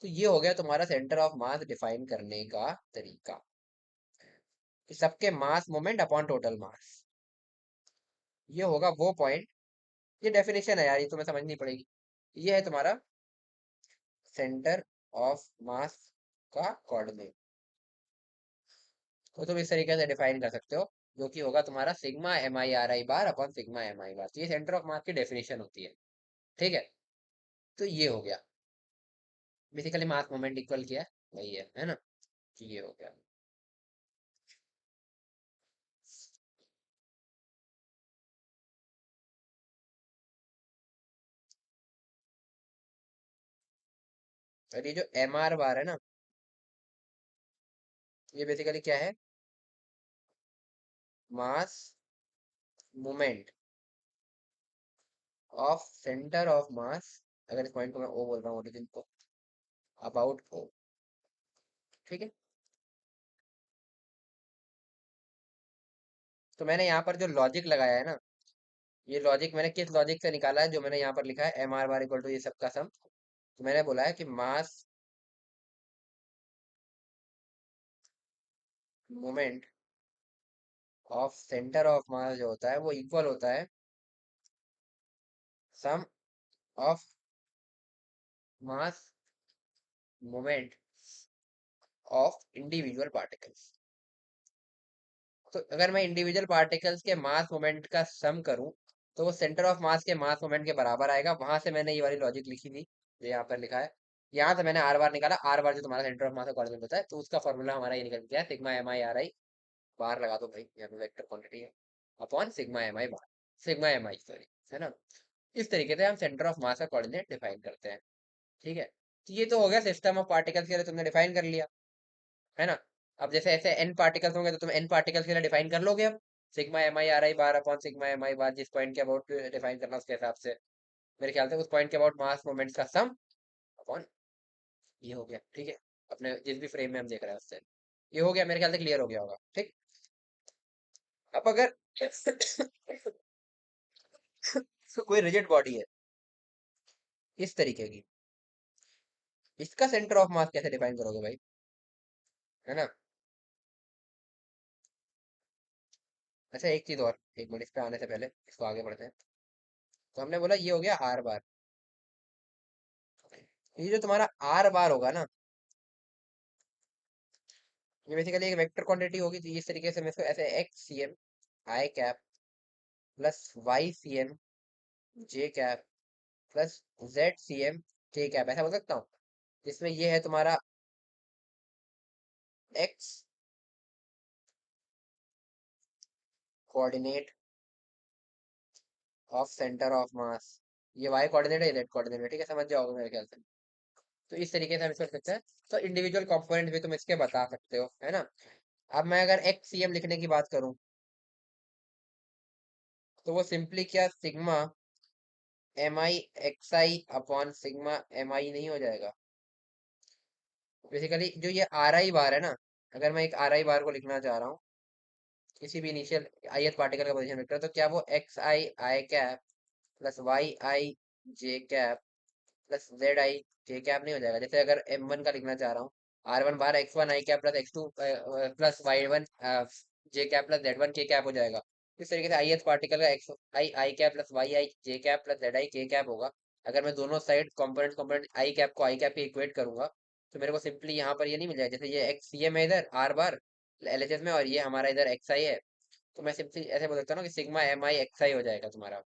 S1: तो ये हो गया तुम्हारा सेंटर ऑफ मास डिफाइन करने का तरीका, कि सबके मास मोमेंट अपॉन टोटल मास, ये होगा वो पॉइंट। ये डेफिनेशन है यार, ये तुम्हें समझनी पड़ेगी। ये है तुम्हारा सेंटर ऑफ मास का कोऑर्डिनेट। तो तुम इस तरीके से डिफाइन कर सकते हो, जो कि होगा तुम्हारा sigma MI RI bar upon sigma MI बार। तो ये सेंटर ऑफ मास की डेफिनेशन होती है, ठीक है। तो ये हो गया, बेसिकली मास मोमेंट इक्वल किया है, वही है ना। तो ये हो गया। और ये जो MR बार है ना, ये बेसिकली क्या है, mass moment of centre of मास, अगर इस पॉइंट को मैं ओ बोल रहा हूँ ओरिजिन को, अबाउट ओ, ठीक है। तो मैंने यहाँ पर जो लॉजिक लगाया है ना, ये लॉजिक मैंने किस लॉजिक से निकाला है, जो मैंने यहाँ पर लिखा है MR बार = ये सब का सम। तो मैंने बोला है कि mass moment of centre of mass जो होता है वो इक्वल होता है sum of mass moment of individual particles. तो अगर मैं इंडिविजुअल पार्टिकल्स के मास मोमेंट का सम करूं, तो वो सेंटर ऑफ मास के मास मोमेंट के बराबर आएगा। वहां से मैंने ये वाली लॉजिक लिखी थी, जो यहाँ पर लिखा है। यहाँ से मैंने आर बार निकाला, आर बार जो तुम्हारा सेंटर ऑफ मास का कोऑर्डिनेट होता है, तो उसका फॉर्मूला हमारा ये निकल गया है, सिग्मा MI RI बार लगा दो भाई, यहाँ पे वेक्टर क्वांटिटी है, अपॉन सिग्मा MI बार, सिग्मा MI सॉरी, है ना। इस तरीके से हम सेंटर ऑफ मास का कोऑर्डिनेट डिफाइन करते हैं, ठीक है। तो ये तो हो गया सिस्टम ऑफ पार्टिकल्स के लिए तुमने डिफाइन कर लिया, है ना। अब जैसे ऐसे एन पार्टिकल्स होंगे तो तुम एन पार्टिकल्स के लिए डिफाइन कर लोगे अब, sigma MI RI bar upon sigma MI बार, जिस पॉइंट के अबाउट डिफाइन करना उसके हिसाब से, मेरे ख्याल से उस पॉइंट के अबाउट मास मोमेंट्स का सम अपॉन, ये हो गया, ठीक है। अपने जिस भी फ्रेम में हम देख रहे हैं उससे ये हो गया, मेरे ख्याल से क्लियर हो गया होगा, ठीक। अब अगर कोई रिजिड बॉडी है इस तरीके की, इसका सेंटर ऑफ मास कैसे डिफाइन करोगे भाई, है ना। अच्छा एक चीज और, एक मिनट, इस पे आने से पहले इसको आगे बढ़ते हैं। तो हमने बोला ये हो गया आर बार, ये जो तुम्हारा आर बार होगा ना, ये बेसिकली एक वेक्टर क्वांटिटी होगी। तो इस तरीके से मैं इसको ऐसे XCM आई कैप प्लस YCM जे कैप प्लस ZCM के कैप, ऐसा बोल सकता हूँ, जिसमें ये है तुम्हारा x coordinate of centre of मास, ये वाई कोऑर्डिनेट है, जेड कोऑर्डिनेट है, ठीक है, समझ जाओगे मेरे ख्याल से। तो इस तरीके से हम इसको लिख सकते हैं। तो इंडिविजुअल कंपोनेंट भी तुम इसके बता सकते हो, है ना। अब मैं अगर एक्स सी एम लिखने की बात करूं, तो वो सिंपली क्या, सिग्मा एम आई एक्स आई अपॉन सिग्मा एम आई नहीं हो जाएगा। बेसिकली जो ये आर आई बार है ना, अगर मैं एक आर आई बार को लिखना चाह रहा हूँ किसी भी इनिशियल ith पार्टिकल का पोजीशन वेक्टर, तो क्या वो x I I cap plus Y I J cap plus Z i J cap नहीं हो जाएगा। जैसे अगर एम वन का लिखना चाह रहा हूँ, R one bar X one I cap plus X two plus Y one J cap plus Z one K cap हो जाएगा। इस तरीके से आई एथ पार्टिकल का X I I cap plus Y I J cap plus Z I K cap होगा। अगर मैं दोनों side component component I cap को आई कैप के इक्वेट करूंगा, तो मेरे को सिंपली यहाँ पर ये नहीं मिल जाएगा। जैसे ये एक्स सी एम है इधर आर बार एलएचएस में, और ये हमारा इधर एक्स आई है, तो मैं सिंपली ऐसे बोल सकता हूँ ना कि सिग्मा एम आई एक्स आई हो जाएगा तुम्हारा।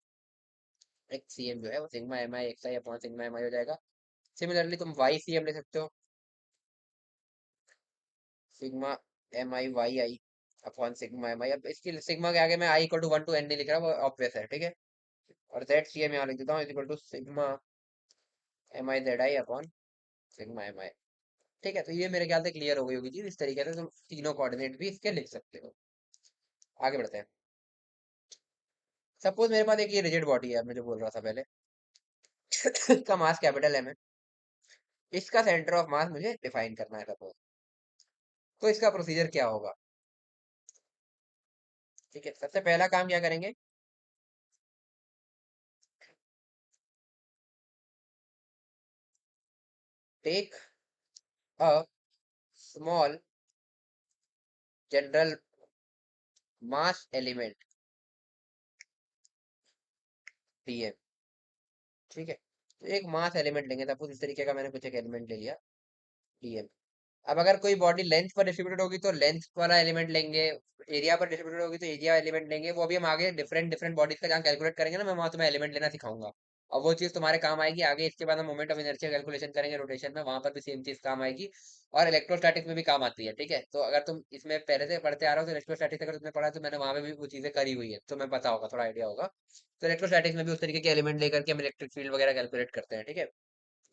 S1: एक्स सी एम जो है वो सिग्मा एम आई एक्स आई अपॉन सिग्मा एम आई हो जाएगा। सिमिलरली तुम वाई सी एम ले सकते हो, sigma M I Y I upon sigma M I. अब इसकी सिग्मा के आगे मैं I equal to one to N नहीं लिख रहा, वो ऑब्वियस है, ठीक है। और जेड सी एम यहाँ लिख देता हूँ equal to sigma M I Z I upon sigma M I. ठीक है, तो ये मेरे ख्याल से क्लियर हो गई होगी चीज। इस तरीके से तुम तीनों कोऑर्डिनेट भी इसके लिख सकते हो। आगे बढ़ते हैं। सपोज मेरे पास एक ये रिजिड बॉडी है, मैं जो बोल रहा था पहले इसका मास कैपिटल एम है, इसका सेंटर ऑफ मास मुझे डिफाइन करना है सपोज। तो इसका प्रोसीजर क्या होगा? ठीक है, सबसे पहला काम क्या करेंगे, take a small general mass element DM. ठीक है, तो एक मास एलिमेंट लेंगे, सपोज इस तरीके का मैंने कुछ एक एलिमेंट ले लिया डीएम। अब अगर कोई बॉडी लेंथ पर डिस्ट्रीब्यूटेड होगी तो लेंथ वाला एलिमेंट लेंगे, एरिया पर डिस्ट्रीब्यूटेड होगी तो एरिया एलिमेंट लेंगे। वो अभी हम आगे डिफरेंट डिफरेंट बॉडीज का जहाँ कैलकुलेट करेंगे ना, मैं वहाँ तुम्हें एलिमेंट लेना सिखाऊंगा। और वो चीज तुम्हारे काम आएगी आगे। इसके बाद हम मोमेंट ऑफ इनर्शिया कैलकुलेशन करेंगे रोटेशन में, वहां पर भी सेम चीज काम आएगी। और इलेक्ट्रोस्टैटिक्स में भी काम आती है, ठीक है। तो अगर तुम इसमें पहले से पढ़ते आ रहे हो तो इलेक्ट्रोस्टैटिक्स अगर तुमने पढ़ा है, तो मैंने वहां पे भी वो चीजें करी हुई है, तो मैं पता होगा, थोड़ा आइडिया होगा। तो इलेक्ट्रोस्टैटिक्स में भी उस तरीके के एलिमेंट लेकर के हम इलेक्ट्रिक फील्ड वगैरह कैलकुलेट करते हैं, ठीक है।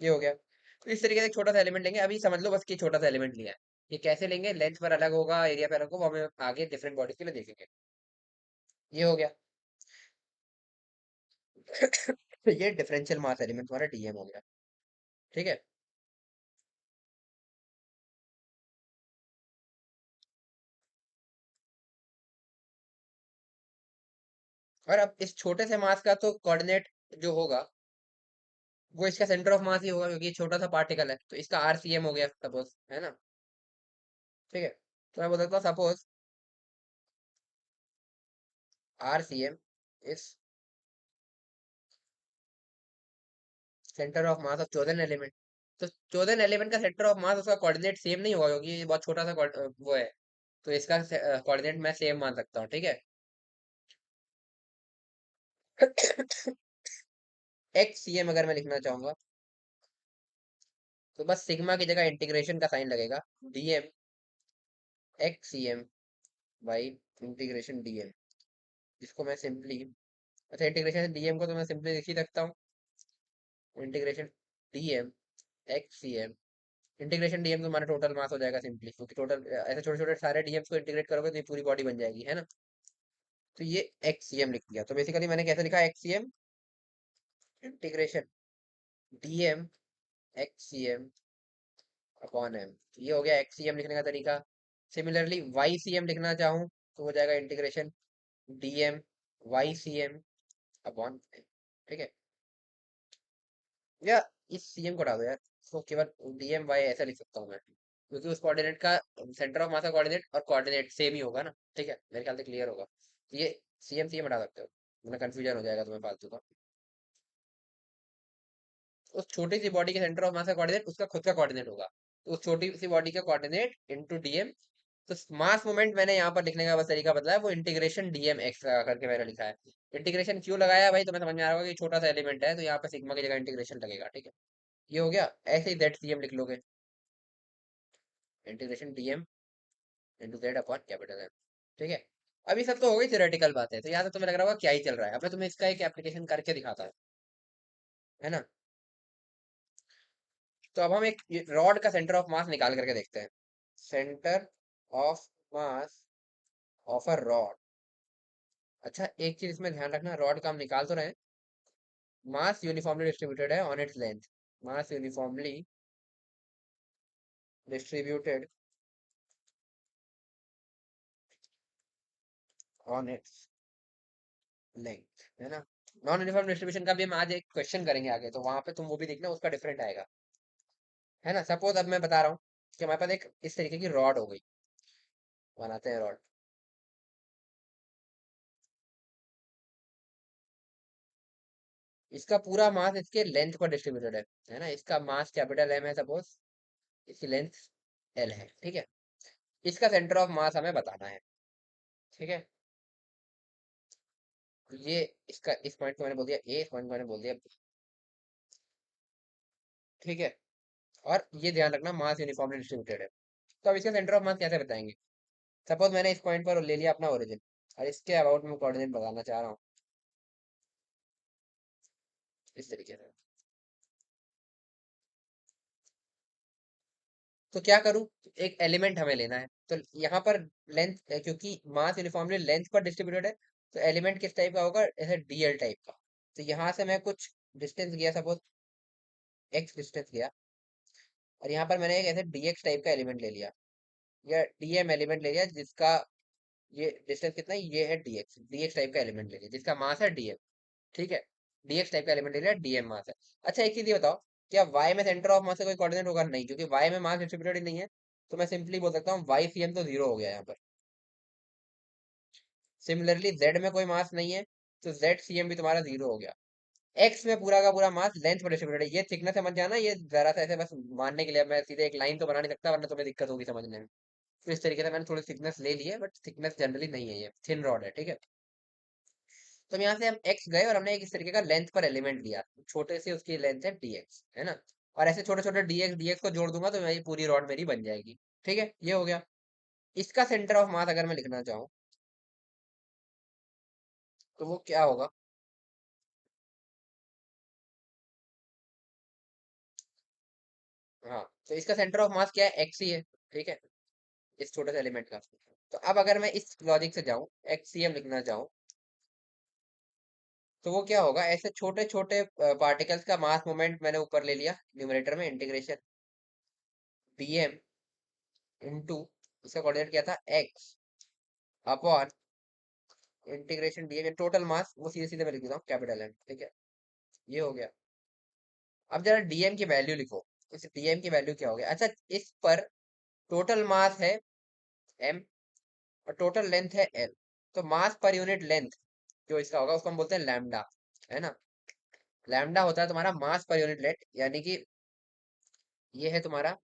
S1: ये हो गया। तो इस तरीके से एक छोटा सा एलिमेंट लेंगे, अभी समझ लो बस कि छोटा सा एलिमेंट लिया है। ये कैसे लेंगे, लेंथ पर अलग होगा, एरिया पर अलग होगा, वो हमें आगे डिफरेंट बॉडीज के लिए देखेंगे। ये हो गया तो ये डिफरेंशियल मास एलिमेंट तुम्हारा डीएम हो गया, ठीक है। और अब इस छोटे से मास का तो कोऑर्डिनेट जो होगा वो इसका सेंटर ऑफ मास ही होगा, क्योंकि ये छोटा सा पार्टिकल है, तो इसका आरसीएम हो गया सपोज, है ना। ठीक है, तो मैं बोल सकता हूँ suppose RCM is centre of mass of chosen element. तो चोदन एलिमेंट का सेंटर ऑफ मास उसका कोऑर्डिनेट सेम नहीं होगा, क्योंकि ये बहुत छोटा सा वो है। तो इसका कोऑर्डिनेट मैं सेम मान सकता हूँ, ठीक है। एक्स सी एम अगर मैं लिखना चाहूंगा, तो बस सिग्मा की जगह इंटीग्रेशन का साइन लगेगा, DM X C M by integration DM. जिसको मैं सिंपली, अच्छा इंटीग्रेशन डीएम को तो मैं सिंपली लिख ही सकता हूँ, integration DM X C M. Integration DM तो हमारा टोटल मास हो जाएगा सिंपली, क्योंकि टोटल ऐसे छोटे छोटे सारे डीएम्स को इंटीग्रेट करोगे तो ये पूरी बॉडी बन जाएगी, है ना। तो ये एक्स सी एम लिख दिया। तो बेसिकली मैंने कैसे लिखा, X C M integration DM X C M upon M. ये हो गया एक्स सी एम लिखने का तरीका। सिमिलरली वाई सी एम लिखना चाहूँ तो हो जाएगा integration DM Y C M upon M, ठीक है। या इस सीएम को हटा दो यार, तो केवल डीएम वाई ऐसा लिख सकता हूँ मैं, क्योंकि उस कोऑर्डिनेट का सेंटर ऑफ मास का कोऑर्डिनेट और कोऑर्डिनेट सेम ही होगा ना, ठीक है। मेरे ख्याल से क्लियर होगा। ये सीएम सीएम हटा सकते हो, वरना कंफ्यूजन हो जाएगा तुम्हें फालतू का। उस छोटी सी बॉडी के सेंटर ऑफ मास का कोऑर्डिनेट उसका खुद का कोऑर्डिनेट होगा, तो उस छोटी सी बॉडी का कोऑर्डिनेट इनटू डीएम। तो मास मोमेंट मैंने यहाँ पर लिखने का बस तरीका बदला है, वो इंटीग्रेशन डीएम एक्स लगा करके मैंने लिखा है। इंटीग्रेशन क्यों लगाया भाई, तुम्हें समझ में आ रहा होगा कि छोटा सा एलिमेंट है, तो यहाँ पे सिग्मा की जगह इंटीग्रेशन लगेगा, ठीक है। ये हो गया। ऐसे ही जेड सीएम लिख लोगे, integration DM into Z upon capital M, ठीक है। अभी सब तो हो गई थ्योरेटिकल बात है, तो यहाँ से तुम्हें लग रहा होगा क्या ही चल रहा है। अब मैं तुम्हें इसका एक एप्लीकेशन करके दिखाता हूँ, है ना। तो अब हम एक रॉड का सेंटर ऑफ मास निकाल करके देखते हैं। Centre of mass of a rod. अच्छा, एक चीज इसमें ध्यान रखना, रॉड का हम निकाल तो रहे हैं, मास यूनिफॉर्मली डिस्ट्रीब्यूटेड है on its length. Mass uniformly distributed on its length, है ना। नॉन यूनिफॉर्म डिस्ट्रीब्यूशन का भी हम आज एक क्वेश्चन करेंगे आगे, तो वहां पे तुम वो भी देखना, उसका डिफरेंट आएगा, है ना। सपोज अब मैं बता रहा हूँ कि हमारे पास एक इस तरीके की रॉड हो गई, बनाते हैं रॉड। इसका पूरा मास इसके लेंथ पर डिस्ट्रीब्यूटेड है ना। इसका मास कैपिटल एम है सपोज, इसकी लेंथ एल है, ठीक है। इसका सेंटर ऑफ मास हमें बताना है, ठीक है। ये इसका, इस पॉइंट को मैंने बोल दिया ए, इस पॉइंट को मैंने बोल दिया बी, ठीक है। और ये ध्यान रखना, मास यूनिफॉर्मली डिस्ट्रीब्यूटेड है। तो अब इसका सेंटर ऑफ मास कैसे बताएंगे। सपोज मैंने इस पॉइंट पर ले लिया अपना ओरिजिन, और इसके अबाउट में कोऑर्डिनेट बताना चाह रहा हूँ इस तरीके से। तो क्या करूँ, एक एलिमेंट हमें लेना है, तो यहाँ पर लेंथ, क्योंकि मास यूनिफॉर्मली लेंथ पर डिस्ट्रीब्यूटेड है, तो एलिमेंट किस टाइप का होगा, ऐसे डीएल टाइप का। तो यहाँ से मैं कुछ डिस्टेंस गया, सपोज एक्स डिस्टेंस गया, और यहाँ पर मैंने एक ऐसे डीएक्स टाइप का एलिमेंट ले लिया, या डीएम एलिमेंट ले लिया, जिसका ये डिस्टेंस कितना है, ये है डीएक्स, डीएक्स टाइप का एलिमेंट ले लिया जिसका मास है डीएम, ठीक है। डीएक्स टाइप का एलिमेंट ले लिया, डीएम मास है। अच्छा, एक चीज ये बताओ, क्या वाई में सेंटर ऑफ मास का कोई कोऑर्डिनेट होगा, नहीं, क्योंकि वाई में मास डिस्ट्रीब्यूटेड ही नहीं है। तो मैं सिंपली बोल सकता हूँ वाई सी एम तो जीरो हो गया यहाँ पर। सिमिलरली जेड में कोई मास नहीं है, तो जेड सी एम भी तुम्हारा जीरो हो गया। एक्स में पूरा का पूरा मास लेंथ पर डिस्ट्रीब्यूटेड है। ये थिकनेस समझ जाना, ये जरा सा ऐसे बस मानने के लिए, मैं सीधे एक लाइन तो बना नहीं सकता, वरना तुम्हें दिक्कत होगी समझने में। तो इस तरीके से मैंने थोड़ी थिकनेस ले ली है, बट थिकनेस जनरली नहीं है, ये थिन रॉड है, ठीक है। तो यहाँ से हम एक्स गए, और हमने एक इस तरीके का लेंथ पर एलिमेंट लिया, छोटे से उसकी लेंथ है डीएक्स, है ना। और ऐसे छोटे छोटे डीएक्स डीएक्स को जोड़ दूंगा, तो ये पूरी रॉड मेरी बन जाएगी, ठीक है। ये हो गया। इसका सेंटर ऑफ मास अगर मैं लिखना चाहूँ, तो वो क्या होगा। हाँ, तो इसका सेंटर ऑफ मास क्या है, एक्स ही है, ठीक है, इस छोटे से एलिमेंट का। तो अब अगर मैं इस लॉजिक से जाऊं, एक्स सी एम लिखना चाहूँ, तो वो क्या होगा, ऐसे छोटे छोटे पार्टिकल्स का मास मोमेंट मैंने ऊपर ले लिया न्यूमरेटर में, इंटीग्रेशन डीएम इनटू, इसका कोऑर्डिनेट क्या था, x upon integration DM, total mass, वो सीधे सीधे मैं लिख देता हूँ कैपिटल एम, ठीक है। ये हो गया। अब जरा डीएम की वैल्यू लिखो, इस डीएम की वैल्यू क्या हो गया। अच्छा, इस पर टोटल मास है एम, और टोटल लेंथ है एल। तो मास पर यूनिट लेंथ जो इसका होगा, उसको हम बोलते हैं लैम्डा, है ना। लैम्डा होता है तुम्हारा मास पर यूनिट लेंथ, यानी कि ये है तुम्हारा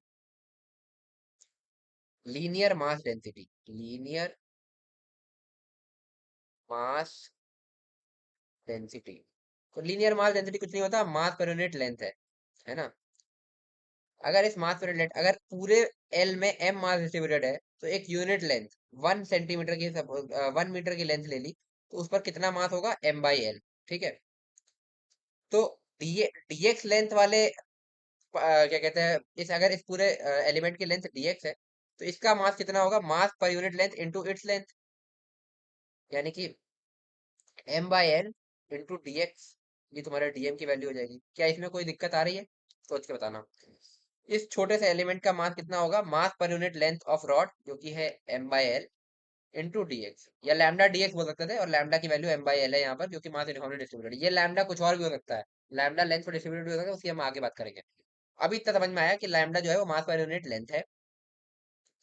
S1: linear mass density, linear mass density. तो लीनियर मास डेंसिटी कुछ नहीं होता, मास पर यूनिट लेंथ है ना। अगर इस मास पर यूनिट लेंथ, अगर पूरे एल में एम मास डिस्ट्रीब्यूटेड है, तो एक यूनिट लेंथ 1 सेंटीमीटर की, 1 मीटर की लेंथ ले ली, तो उस पर कितना मास होगा, एम बाई एल, ठीक है। तो डीएक्स लेंथ वाले क्या कहते हैं, इस अगर इस पूरे एलिमेंट की लेंथ डीएक्स है, तो इसका मास कितना होगा, mass per unit length into its length, यानी कि M by L into DX. ये तुम्हारे डीएम की वैल्यू हो जाएगी। क्या इसमें कोई दिक्कत आ रही है, सोच के बताना। इस छोटे से एलिमेंट का मास कितना होगा, mass per unit length of rod, जो कि है M by L into DX, या लैम्डा डीएक्स बोल सकते थे, और लैम्डा की वैल्यू एम बाई एल है यहाँ पर, क्योंकि मास यूनिफॉर्मली डिस्ट्रीब्यूटेड। ये लैम्डा कुछ और भी हो सकता है, लैम्डा लेंथ पर डिस्ट्रीब्यूटेड भी हो सकता है, उसकी हम आगे बात करेंगे। अभी इतना समझ में आया कि लैम्डा जो है वो मास पर यूनिट लेंथ है,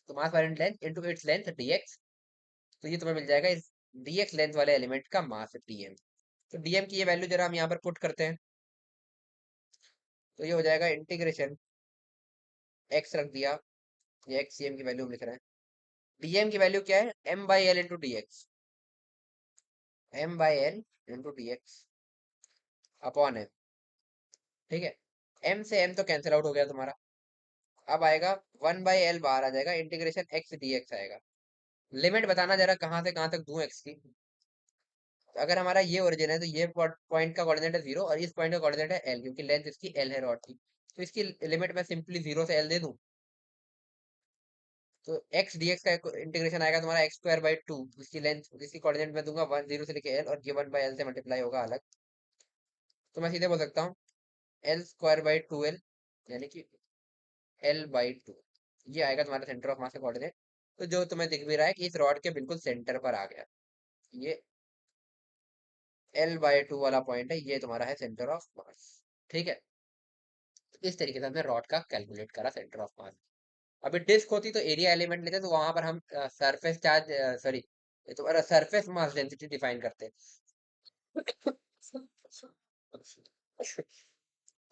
S1: तो mass per unit length into its length DX. तो ये तुम्हें मिल जाएगा इस डीएक्स लेंथ वाले एलिमेंट का मास डीएम। तो डीएम की ये वैल्यू जरा हम यहाँ पर पुट करते हैं, तो ये हो जाएगा इंटीग्रेशन, एक्स रख दिया, ये एक्स सी एम की वैल्यू हम लिख रहे हैं। डीएम की वैल्यू क्या है, M by L into D X, M by L into D X upon M, ठीक है। एम से एम तो कैंसिल आउट हो गया तुम्हारा, अब आएगा 1 बाई एल, बाहर आ जाएगा, इंटीग्रेशन एक्स डी एक्स आएगा। लिमिट बताना जरा कहाँ से कहाँ तक दूं एक्स की। तो अगर हमारा ये ओरिजिन है, तो ये पॉइंट का कोऑर्डिनेट है जीरो, और इस पॉइंट का कोऑर्डिनेट है एल, क्योंकि लेंथ इसकी एल है रॉड की। तो इसकी लिमिट मैं सिंपली 0 से एल दे दूं, तो एक्स डी एक्स का इंटीग्रेशन आएगा तुम्हारा एक्स स्क्वायर बाई टू, इसकी लेंथ, इसकी कोऑर्डिनेट मैं दूंगा 1 0 से लेके एल, और ये 1/l से मल्टीप्लाई होगा अलग। तो मैं सीधे बोल सकता हूँ L square by two L, यानी कि L/2, ये आएगा तुम्हारा सेंटर ऑफ मास का कोऑर्डिनेट। तो जो तुम्हें दिख भी रहा है कि इस रॉड के बिल्कुल सेंटर पर आ गया, ये L/2 वाला पॉइंट है, ये तुम्हारा है सेंटर ऑफ मास। ठीक है, तो इस तरीके से हमने रॉड का कैलकुलेट करा सेंटर ऑफ मास। अभी डिस्क होती तो एरिया एलिमेंट लेते, तो वहां पर हम सरफेस चार्ज, सॉरी, तुम्हारा सरफेस मास डेंसिटी डिफाइन करते।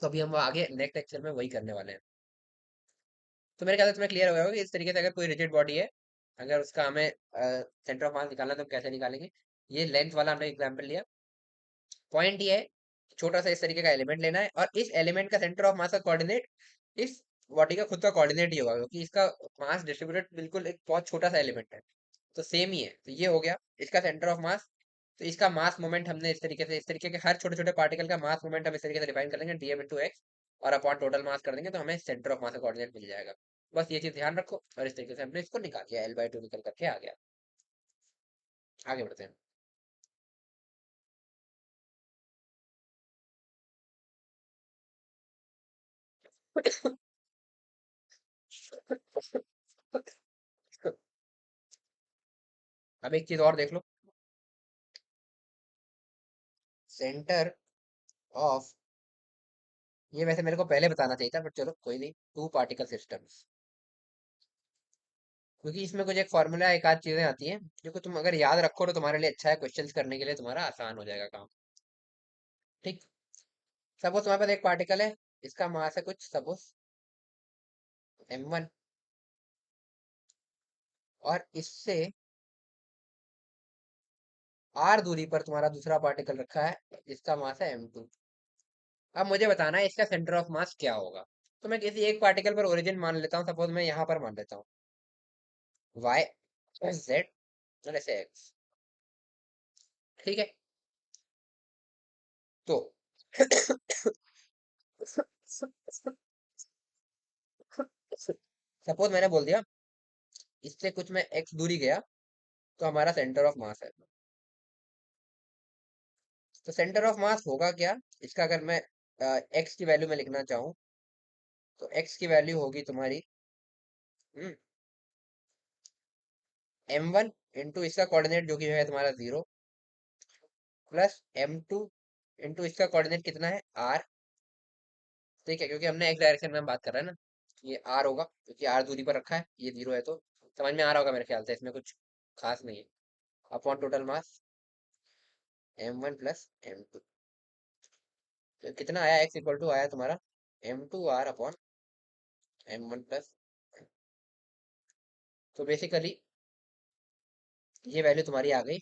S1: तो अभी हम आगे नेक्स्ट लेक्चर में वही करने वाले हैं। तो मेरे ख्याल से तुम्हें क्लियर हो गया होगा कि इस तरीके से अगर कोई रिजिड बॉडी है, अगर उसका हमें सेंटर ऑफ मास निकालना है, तो हम कैसे निकालेंगे। ये लेंथ वाला हमने एग्जांपल लिया। पॉइंट ये है, छोटा सा इस तरीके का एलिमेंट लेना है, और इस एलिमेंट का सेंटर ऑफ मास का कोऑर्डिनेट इस बॉडी का खुद का कोऑर्डिनेट ही होगा, क्योंकि इसका मास डिस्ट्रीब्यूटेड बिल्कुल एक बहुत छोटा सा एलिमेंट है, तो सेम ही है। तो ये हो गया इसका सेंटर ऑफ मास। तो इसका मास मोमेंट हमने इस तरीके से, इस तरीके के हर छोटे छोटे पार्टिकल का मास मोमेंट हम इस तरीके से डिफाइन कर लेंगे, dm/x, और अपॉन टोटल मास कर देंगे, तो हमें सेंटर ऑफ मास का कोऑर्डिनेट मिल जाएगा। बस ये चीज ध्यान रखो, और इस तरीके से हमने इसको निकाल लिया, L/2 निकल करके आ गया। आगे बढ़ते हैं। अब एक चीज और देख लो, सेंटर ऑफ, ये वैसे मेरे को पहले बताना चाहिए था, बट चलो कोई नहीं, टू पार्टिकल सिस्टम्स, क्योंकि इसमें कुछ एक फॉर्मूला, एक आध चीजें आती हैं जो कि तुम अगर याद रखो तो तुम्हारे लिए अच्छा है, क्वेश्चंस करने के लिए तुम्हारा आसान हो जाएगा काम। ठीक, सपोज तुम्हारे पास एक पार्टिकल है, इसका मास है कुछ सपोज m1, और इससे r दूरी पर तुम्हारा दूसरा पार्टिकल रखा है, इसका मास है m2। अब मुझे बताना है इसका सेंटर ऑफ मास क्या होगा। तो मैं किसी एक पार्टिकल पर ओरिजिन मान लेता हूँ, सपोज मैं यहाँ पर मान लेता हूँ y, z, और ऐसे x। ठीक है, तो सपोज मैंने बोल दिया इससे कुछ मैं x दूरी गया, तो हमारा सेंटर ऑफ मास है। तो सेंटर ऑफ मास होगा क्या, इसका अगर मैं x की वैल्यू में लिखना चाहूँ, तो x की वैल्यू होगी तुम्हारी m1 इंटू इसका कोऑर्डिनेट जो कि है तुम्हारा 0, प्लस m2 इंटू इसका कोऑर्डिनेट कितना है r। ठीक है, क्योंकि हमने एक डायरेक्शन में हम बात कर रहे हैं ना, ये r होगा क्योंकि r दूरी पर रखा है, ये 0 है, तो समझ में आ रहा होगा मेरे ख्याल से, इसमें कुछ खास नहीं है। अपॉन टोटल मास m1 प्लस m2, तो कितना आया, x इक्वल टू आया तुम्हारा m2r अपॉन m1 प्लस। तो बेसिकली ये वैल्यू तुम्हारी आ गई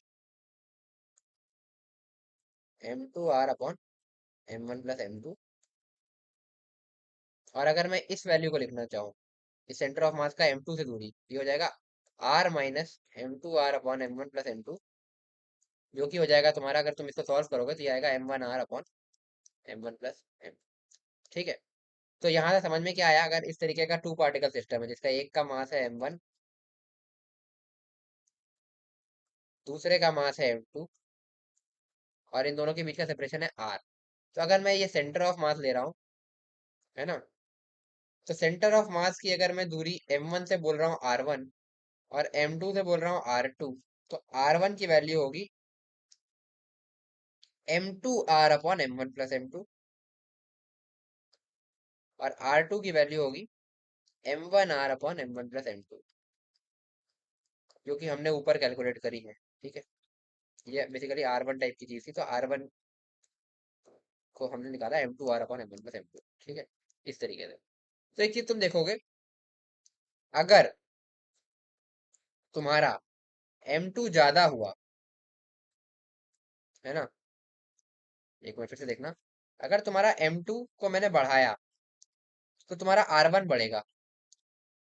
S1: m2r upon m1 plus m2। और अगर मैं इस वैल्यू को लिखना चाहूँ, इस सेंटर ऑफ मास का m2 से दूरी, ये हो जाएगा r minus m2r upon m1 plus m2, जो कि हो जाएगा तुम्हारा, अगर तुम इसको सॉल्व करोगे तो ये आएगा m1r upon m1 plus m। ठीक है, तो यहाँ से समझ में क्या आया, अगर इस तरीके का टू पार्टिकल सिस्टम है जिसका एक का मास है m1, दूसरे का मास है m2, और इन दोनों के बीच का सेपरेशन है r, तो अगर मैं ये सेंटर ऑफ मास ले रहा हूँ, है ना, तो सेंटर ऑफ मास की अगर मैं दूरी m1 से बोल रहा हूँ r1, और m2 से बोल रहा हूँ r2, तो r1 की वैल्यू होगी m2r upon m1 plus m2, और r2 की वैल्यू होगी m1r upon m1 plus m2, जो कि हमने ऊपर कैलकुलेट करी है। ठीक है, ये बेसिकली r1 टाइप की चीज थी, तो r1 को हमने निकाला m2r upon m1 plus m2। ठीक है, इस तरीके से। तो एक चीज तुम देखोगे, अगर तुम्हारा m2 ज्यादा हुआ, है ना, एक मिनट फिर से देखना, अगर तुम्हारा m2 को मैंने बढ़ाया, तो तुम्हारा r1 बढ़ेगा,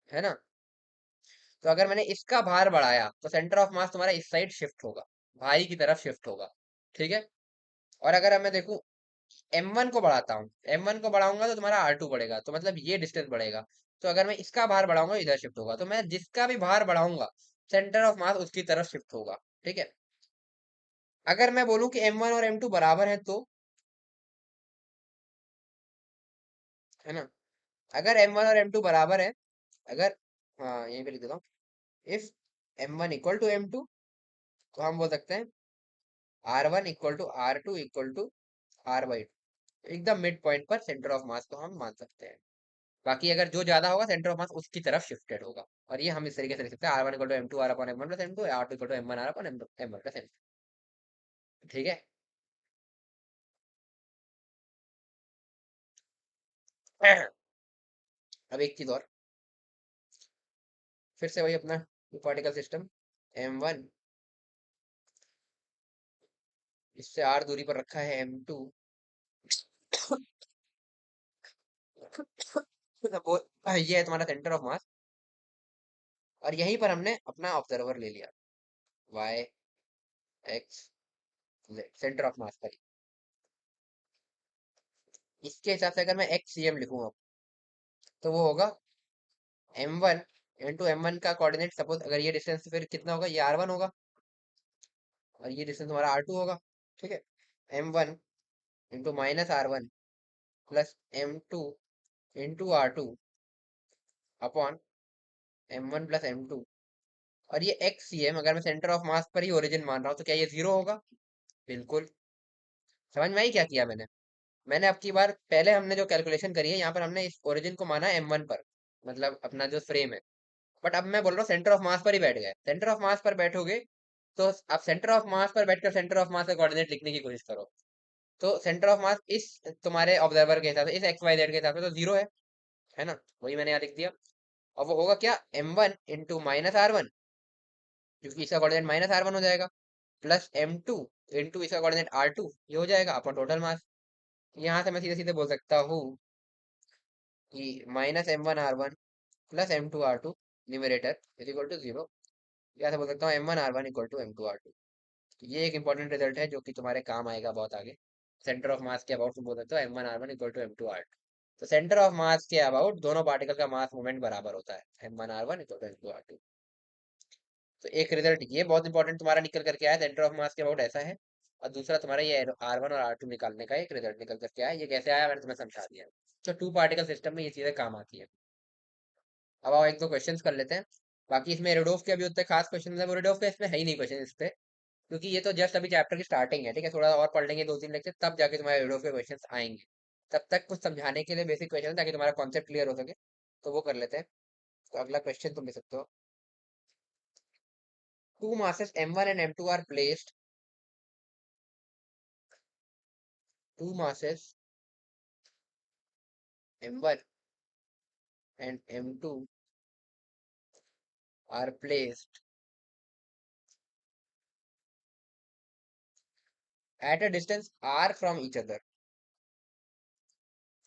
S1: है ना। तो अगर मैंने इसका भार बढ़ाया, तो सेंटर ऑफ मास तुम्हारा इस साइड शिफ्ट होगा, भारी की तरफ शिफ्ट होगा। ठीक है, और अगर मैं देखूं M1 को बढ़ाता हूँ, M1 को बढ़ाऊंगा तो तुम्हारा R2 बढ़ेगा, तो मतलब ये डिस्टेंस बढ़ेगा। तो अगर मैं इसका भार बढ़ाऊंगा इधर शिफ्ट होगा, तो मैं जिसका भी भार बढ़ाऊंगा सेंटर ऑफ मास उसकी तरफ शिफ्ट होगा। ठीक है। अगर मैं बोलूं कि M1 और M2 बराबर है तो, है ना, अगर M1 और M2 बराबर है, अगर, हाँ यहीं पे लिख देता हूँ, if M1 equal to M2, तो हम बोल सकते हैं R1 equal to R2 equal to R/2, एकदम मिड पॉइंट पर सेंटर ऑफ मास को हम मान सकते हैं। बाकी अगर जो ज्यादा होगा सेंटर ऑफ मास उसकी तरफ शिफ्टेड होगा। और ये हम इस तरीके से लिख सकते हैं, R1 equal to M2 R upon M1 plus M2, R2 equal to M1 R upon M1 plus M2। ठीक है। अब एक चीज और, फिर से वही अपना पार्टिकल सिस्टम, M1, इससे R दूरी पर रखा है M2, ये है तुम्हारा सेंटर ऑफ मास, और यहीं पर हमने अपना ऑब्जर्वर ले लिया, Y X Z, centre of mass पर। इसके हिसाब से अगर मैं एक्स सी एम लिखूंगा, तो वो होगा M1 इंटू M1 का कोऑर्डिनेट, सपोज अगर ये डिस्टेंस, फिर कितना होगा, ये R1 होगा, और ये डिस्टेंस हमारा R2 होगा। ठीक है। M1 into minus R1 plus M2 into R2 upon M1 plus M2, और ये एक्स सी एम अगर मैं सेंटर ऑफ मास पर ही ओरिजिन मान रहा हूँ, तो क्या ये जीरो होगा? बिल्कुल। समझ में आई क्या किया मैंने? मैंने अब की बार, पहले हमने जो कैलकुलेशन करी है यहाँ पर, हमने इस ओरिजिन को माना M1 पर, मतलब अपना जो फ्रेम है। बट अब मैं बोल रहा हूँ सेंटर ऑफ मास पर ही बैठ गए, सेंटर ऑफ मास पर बैठोगे तो आप सेंटर ऑफ मास पर बैठकर सेंटर ऑफ मास का कोऑर्डिनेट लिखने की कोशिश करो, तो सेंटर ऑफ मास इस तुम्हारे ऑब्जर्वर के हिसाब से, इस एक्स वाई जेड के हिसाब से तो जीरो है ना, वही मैंने यहाँ लिख दिया। और वो होगा क्या, M1 इंटू माइनस R1, क्योंकि इसका कोऑर्डिनेट माइनस R1 हो जाएगा, प्लस M2 इंटू इसका कोऑर्डिनेट R2, ये हो जाएगा अपॉन टोटल मास। यहाँ से मैं सीधे सीधे बोल सकता हूँ कि minus M1 R1 plus M2 R2 numerator is equal to zero. या से बोल सकता हूँ M1 R1 equal to M2 R2। ये एक इंपॉर्टेंट रिजल्ट है जो कि तुम्हारे काम आएगा बहुत आगे। सेंटर ऑफ मास के अबाउट तुम बोल सकते हो M1 R1 equal to M2 R2। तो सेंटर ऑफ मास के अबाउट दोनों पार्टिकल का मास मूवमेंट बराबर होता है, M1 R1 equal to M2 R2। तो एक रिजल्ट ये बहुत इंपॉर्टेंट तुम्हारा निकल करके आया, सेंटर ऑफ मास के अबाउट ऐसा है। और दूसरा तुम्हारा ये R1 और R2 निकालने का एक रिजल्ट निकल करके आया, ये कैसे आया मैंने तुम्हें समझा दिया। तो टू पार्टिकल सिस्टम में ये चीजें काम आती है। अब आओ एक दो क्वेश्चंस कर लेते हैं। बाकी इसमें रेडोफ के अभी उतने खास क्वेश्चन है, वो रेडोफ का इसमें है ही नहीं क्वेश्चन इस पे, क्योंकि ये तो जस्ट अभी चैप्टर की स्टार्टिंग है। ठीक है, थोड़ा और पढ़ लेंगे दो तीन लेक्चर, तब जाके तुम्हारे रेडोफ के क्वेश्चंस आएंगे। तब तक कुछ समझाने के लिए बेसिक क्वेश्चन, ताकि तुम्हारा कॉन्सेप्ट क्लियर हो सके, तो वो कर लेते हैं। तो अगला क्वेश्चन तुम ले सकते हो, two masses M1 and M2 are placed, two masses M1 and M2 are placed at a distance r from each other,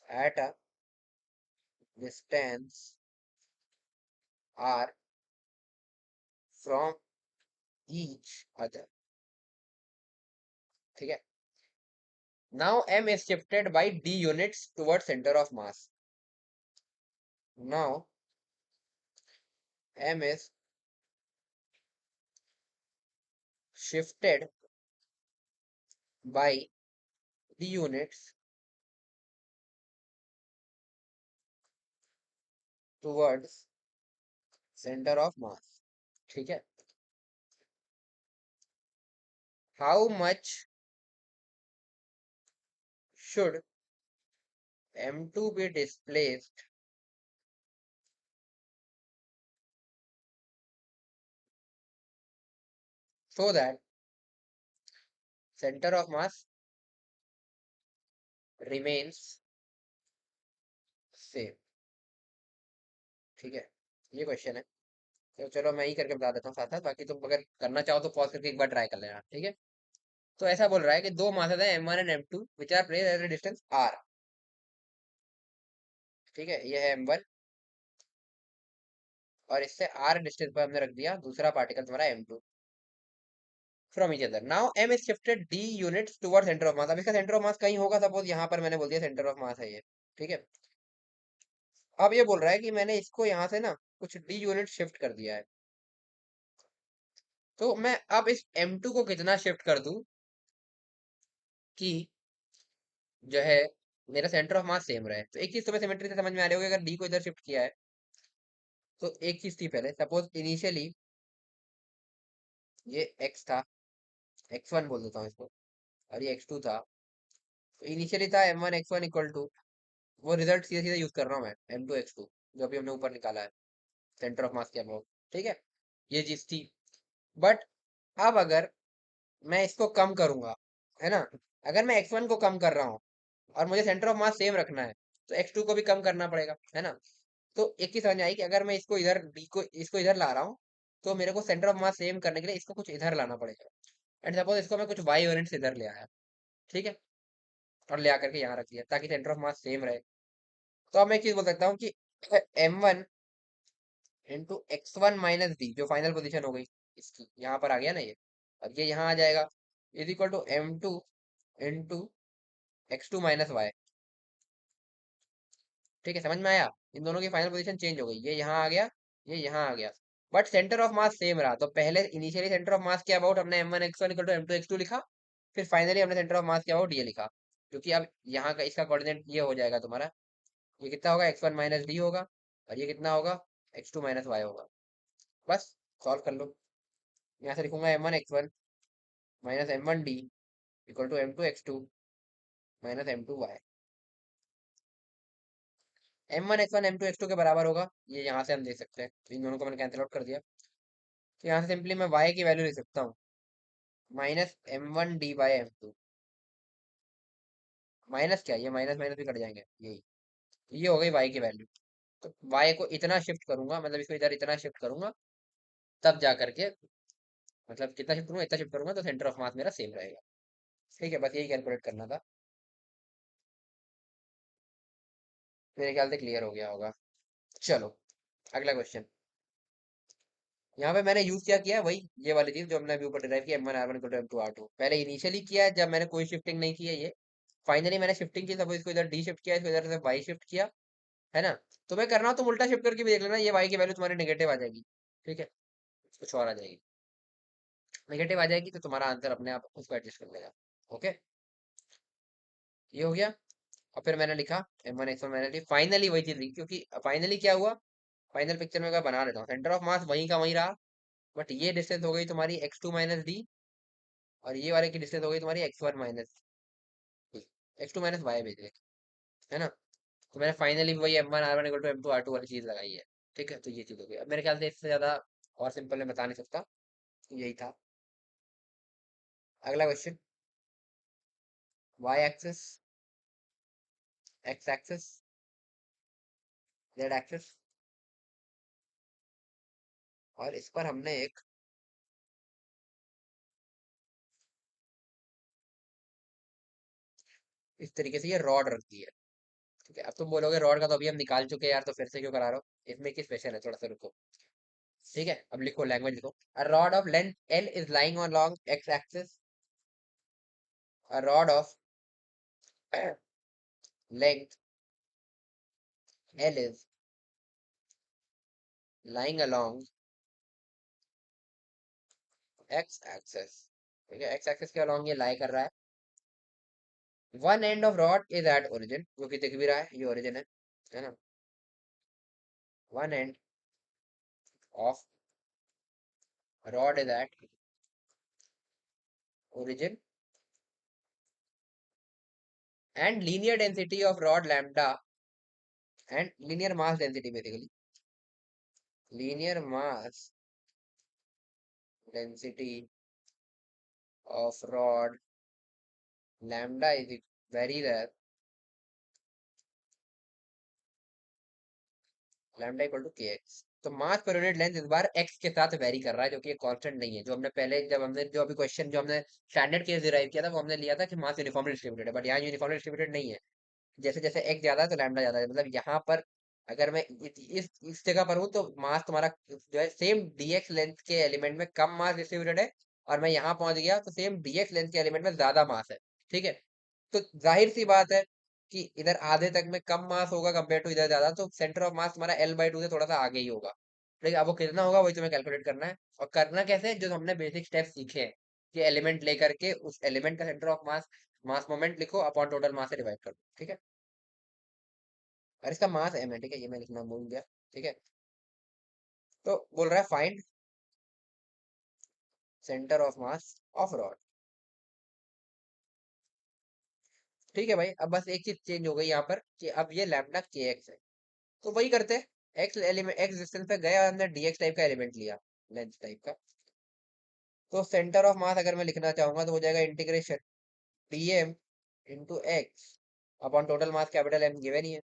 S1: at a distance r from each other। ठीक है। Now M is shifted by d units towards center of mass। Now M is shifted by d units towards center of mass। ठीक है। How much should M2 be displaced so that center of mass remains same? ठीक है, ये question है। तो चलो मैं ही करके बता देता हूँ साथ साथ, बाकी तुम अगर करना चाहो तो पॉज करके एक बार ट्राई कर लेना। ठीक है। तो ऐसा बोल रहा है कि दो मासेस है M1 and M2 which are placed at a distance R। ठीक है, ये है M1, और इससे R डिस्टेंस पर हमने रख दिया दूसरा पार्टिकल तुम्हारा M2। From each other. Now m is shifted d units toward centre of मास। अब इसका सेंटर ऑफ मास कहीं होगा, सपोज यहाँ पर मैंने बोल दिया सेंटर ऑफ मास है ये, ठीक है। अब ये बोल रहा है कि मैंने इसको यहाँ से ना कुछ d यूनिट शिफ्ट कर दिया है, तो मैं अब इस m2 को कितना शिफ्ट कर दूं कि जो है मेरा सेंटर ऑफ मास सेम रहे। तो एक चीज तुम्हें सिमेट्री से समझ में आ रही होगी, अगर d को इधर शिफ्ट किया है तो एक चीज थी पहले, सपोज इनिशियली ये x था, x1 बोल देता हूँ इसको, और ये x2 था। तो इनिशियली था m1 x1 इक्वल टू, वो रिजल्ट सीधे सीधे यूज कर रहा हूँ मैं, m2 x2, जो अभी हमने ऊपर निकाला है सेंटर ऑफ मास के अबाउट, ठीक है। ये चीज थी। बट अब अगर मैं इसको कम करूंगा, है ना, अगर मैं x1 को कम कर रहा हूँ और मुझे सेंटर ऑफ मास सेम रखना है, तो x2 को भी कम करना पड़ेगा, है ना। तो एक चीज समझ में आई कि अगर मैं इसको इधर d को इसको इधर ला रहा हूँ, तो मेरे को सेंटर ऑफ मास सेम करने के लिए इसको कुछ इधर लाना पड़ेगा। एंड सपोज इसको मैं कुछ y यूनिट्स इधर ले आया, ठीक है, और ले आकर के यहाँ रख दिया ताकि सेंटर ऑफ मास सेम रहे। तो अब मैं एक चीज बोल सकता हूँ कि m1 × x1 - d, जो फाइनल पोजीशन हो गई इसकी, यहाँ पर आ गया ना ये, अब ये यहाँ आ जाएगा, is equal to m2 × x2 - y। ठीक है, समझ में आया। इन दोनों की फाइनल पोजीशन चेंज हो गई, ये यहाँ आ गया, ये यहाँ आ गया, but centre of mass same रहा। तो पहले इनिशियली सेंटर ऑफ मास के अबाउट हमने m1 x1 = m2 x2 लिखा, फिर फाइनली हमने सेंटर ऑफ मास के अबाउट ये लिखा, क्योंकि अब यहाँ का इसका कोऑर्डिनेट ये हो जाएगा तुम्हारा, ये कितना होगा, x1 - d होगा, और ये कितना होगा, x2 - y होगा। बस सॉल्व कर लो। यहाँ से लिखूंगा m1 x1 - m1d equal to m2 x2 - m2y। m1 x1 m2 x2 के बराबर होगा, ये यहाँ से हम देख सकते हैं, तो इन दोनों को मैंने कैंसिल आउट कर दिया। तो यहाँ से सिंपली मैं y की वैल्यू लिख सकता हूँ, -m1d/m2, माइनस क्या, ये माइनस माइनस भी कट जाएंगे, यही, ये हो गई y की वैल्यू। तो y को इतना शिफ्ट करूंगा, मतलब इसको इधर इतना शिफ्ट करूंगा, तब जा करके, मतलब कितना शिफ्ट करूंगा, इतना शिफ्ट करूंगा, तो सेंटर ऑफ मास मेरा सेम रहेगा। ठीक है, बस यही कैलकुलेट करना था, मेरे ख्याल से क्लियर हो गया होगा। चलो अगला क्वेश्चन। यहाँ पे मैंने यूज क्या किया, वही ये वाली चीज जो हमने अभी ऊपर डिराइव किया, m1r1 = m2r2, पहले इनिशियली किया है जब मैंने कोई शिफ्टिंग नहीं की है ये, फाइनली मैंने शिफ्टिंग की, सपोज इसको इधर d शिफ्ट किया, इसको इधर से y शिफ्ट किया, है ना। तो मैं करना हो तो उल्टा शिफ्ट करके भी देख लेना, ये y की वैल्यू तुम्हारी नेगेटिव आ जाएगी, ठीक है, कुछ और आ जाएगी, नेगेटिव आ जाएगी, तो तुम्हारा आंसर अपने आप उसको एडजस्ट कर लेगा। ओके, ये हो गया। और फिर मैंने लिखा m1 x1 - d, फाइनली वही चीज लिखी, क्योंकि फाइनली क्या हुआ, फाइनल पिक्चर में मैं बना लेता हूँ, सेंटर ऑफ मास वहीं का वहीं रहा, बट ये डिस्टेंस हो गई तुम्हारी x2 - d, और ये वाले की डिस्टेंस हो गई तुम्हारी x1 - भेजे, है ना। तो मैंने फाइनली वही m1r1 = m2r2 वाली चीज लगाई है। ठीक है, तो ये चीज हो गई। अब मेरे ख्याल से इससे ज्यादा और सिंपल मैं बता नहीं सकता, तो यही था। अगला question, y axis, x axis, z axis, और इस पर हमने एक इस तरीके से ये रॉड रख दी है। ठीक है, अब तुम बोलोगे रॉड का तो अभी हम निकाल चुके हैं यार, तो फिर से क्यों करा रहे हो, इसमें की स्पेशल है, थोड़ा सा रुको। ठीक है, अब लिखो, लैंग्वेज लिखो, a rod of length L is lying along x axis, a rod of length L is lying along x axis। ठीक है, x axis के along ये लाई कर रहा है। One end of rod is at origin, जो कि दिख भी रहा है, ये ओरिजिन है ना। One end of rod is at origin, and linear density of rod lambda, and linear mass density, basically linear mass density of rod lambda is very rare, lambda equal to kx। तो mass per unit length इस बार x के साथ very कर रहा है, जो कि एक कांस्टेंट नहीं है। जो हमने पहले, जब हमने जो अभी क्वेश्चन जो हमने स्टैंडर्ड केस डिराइव किया था, वो हमने लिया था कि मास यूनिफॉर्मली डिस्ट्रीब्यूटेड है, बट यहाँ यूनिफॉर्मली डिस्ट्रीब्यूटेड नहीं है। जैसे जैसे x ज्यादा है तो लैम्डा ज्यादा है, मतलब यहाँ पर अगर मैं इस जगह पर हूँ, तो मास तुम्हारा जो है सेम dx लेंथ के एलिमेंट में कम मास डिस्ट्रीब्यूटेड है, और मैं यहाँ पहुंच गया, तो सेम डीएक्स लेंथ के एलिमेंट में ज्यादा मास है। ठीक है, तो जाहिर सी बात है कि इधर आधे तक में कम मास होगा कंपेयर टू इधर ज्यादा, तो सेंटर ऑफ मास हमारा L/2 से थोड़ा सा आगे ही होगा। लेकिन अब वो कितना होगा वही तुम्हें कैलकुलेट करना है, और करना कैसे है, जो हमने बेसिक स्टेप सीखे हैं कि एलिमेंट लेकर के उस एलिमेंट का centre of mass, mass moment लिखो अपॉन टोटल मास से डिवाइड करो। ठीक है, और इसका मास m है। ठीक है, ये मैं लिखना भूल गया। ठीक है, तो बोल रहा है find centre of mass of rod. ठीक है भाई, अब बस एक चीज चेंज हो गई यहाँ पर कि अब ये लैम्डा के एक्स है। तो वही करते हैं, एक्स एलिमेंट एक्स डिस्टेंस पे गया, हमने डीएक्स टाइप का एलिमेंट लिया, लेंथ टाइप का। तो सेंटर ऑफ मास अगर मैं लिखना चाहूंगा तो हो जाएगा integration DM into x upon total mass capital M given ही है।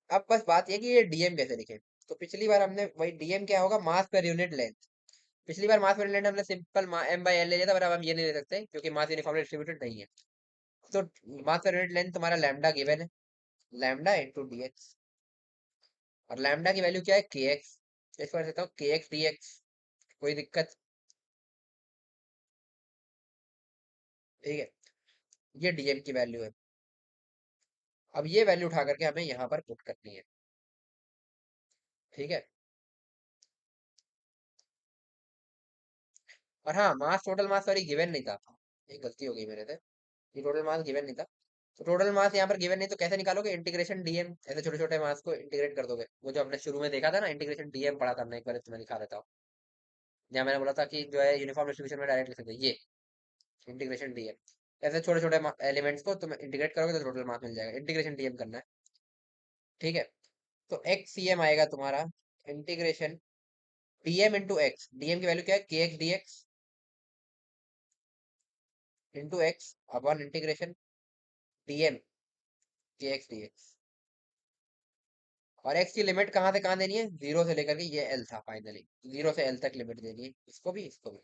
S1: अब बस बात ये कि ये डीएम कैसे लिखे। तो पिछली बार हमने वही डीएम क्या होगा, मास पर यूनिट लेंथ। पिछली बार मास पर यूनिट हमने सिंपल M/L ले लिया था, पर अब हम ये नहीं ले सकते क्योंकि मास यूनिफॉर्मली डिस्ट्रीब्यूटेड नहीं है। तो मास पर यूनिट लेंथ तुम्हारा लैम्डा गिवन है, लैम्डा इंटू डीएक्स। और लैम्डा की वैल्यू क्या है, के एक्स। इसको कर सकता हूँ के एक्स डी एक्स, कोई दिक्कत। ठीक है, ये डीएम की वैल्यू है। अब ये वैल्यू उठा करके हमें यहाँ पर पुट करनी है। ठीक है, और हाँ, mass total mass sorry given नहीं था, एक गलती हो गई मेरे से। ये टोटल मास गिवन नहीं था। तो टोटल मास यहाँ पर गिवन नहीं, तो कैसे निकालोगे, इंटीग्रेशन डीएम, ऐसे छोटे छोटे मास को इंटीग्रेट कर दोगे। वो जो हमने शुरू में देखा था ना, इंटीग्रेशन डीएम पढ़ा था हमने, एक बार तुम्हें दिखा देता हूँ। जहाँ मैंने बोला था कि जो है यूनिफॉर्म डिस्ट्रीब्यूशन में डायरेक्ट लिख सकते हैं, ये इंटीग्रेशन डीएम। ऐसे छोटे छोटे एलिमेंट्स को तुम इंटीग्रेट करोगे तो टोटल मास मिल जाएगा, इंटीग्रेशन डीएम करना है। ठीक है, तो एक्स सी एम आएगा तुम्हारा integration DM into x. DM की वैल्यू क्या है, के x D x into x upon integration DM के एक्स डी एक्स। और एक्स की लिमिट कहाँ से कहाँ देनी है, जीरो से लेकर के ये एल था फाइनली, जीरो से एल तक लिमिट देनी है, इसको भी इसको भी।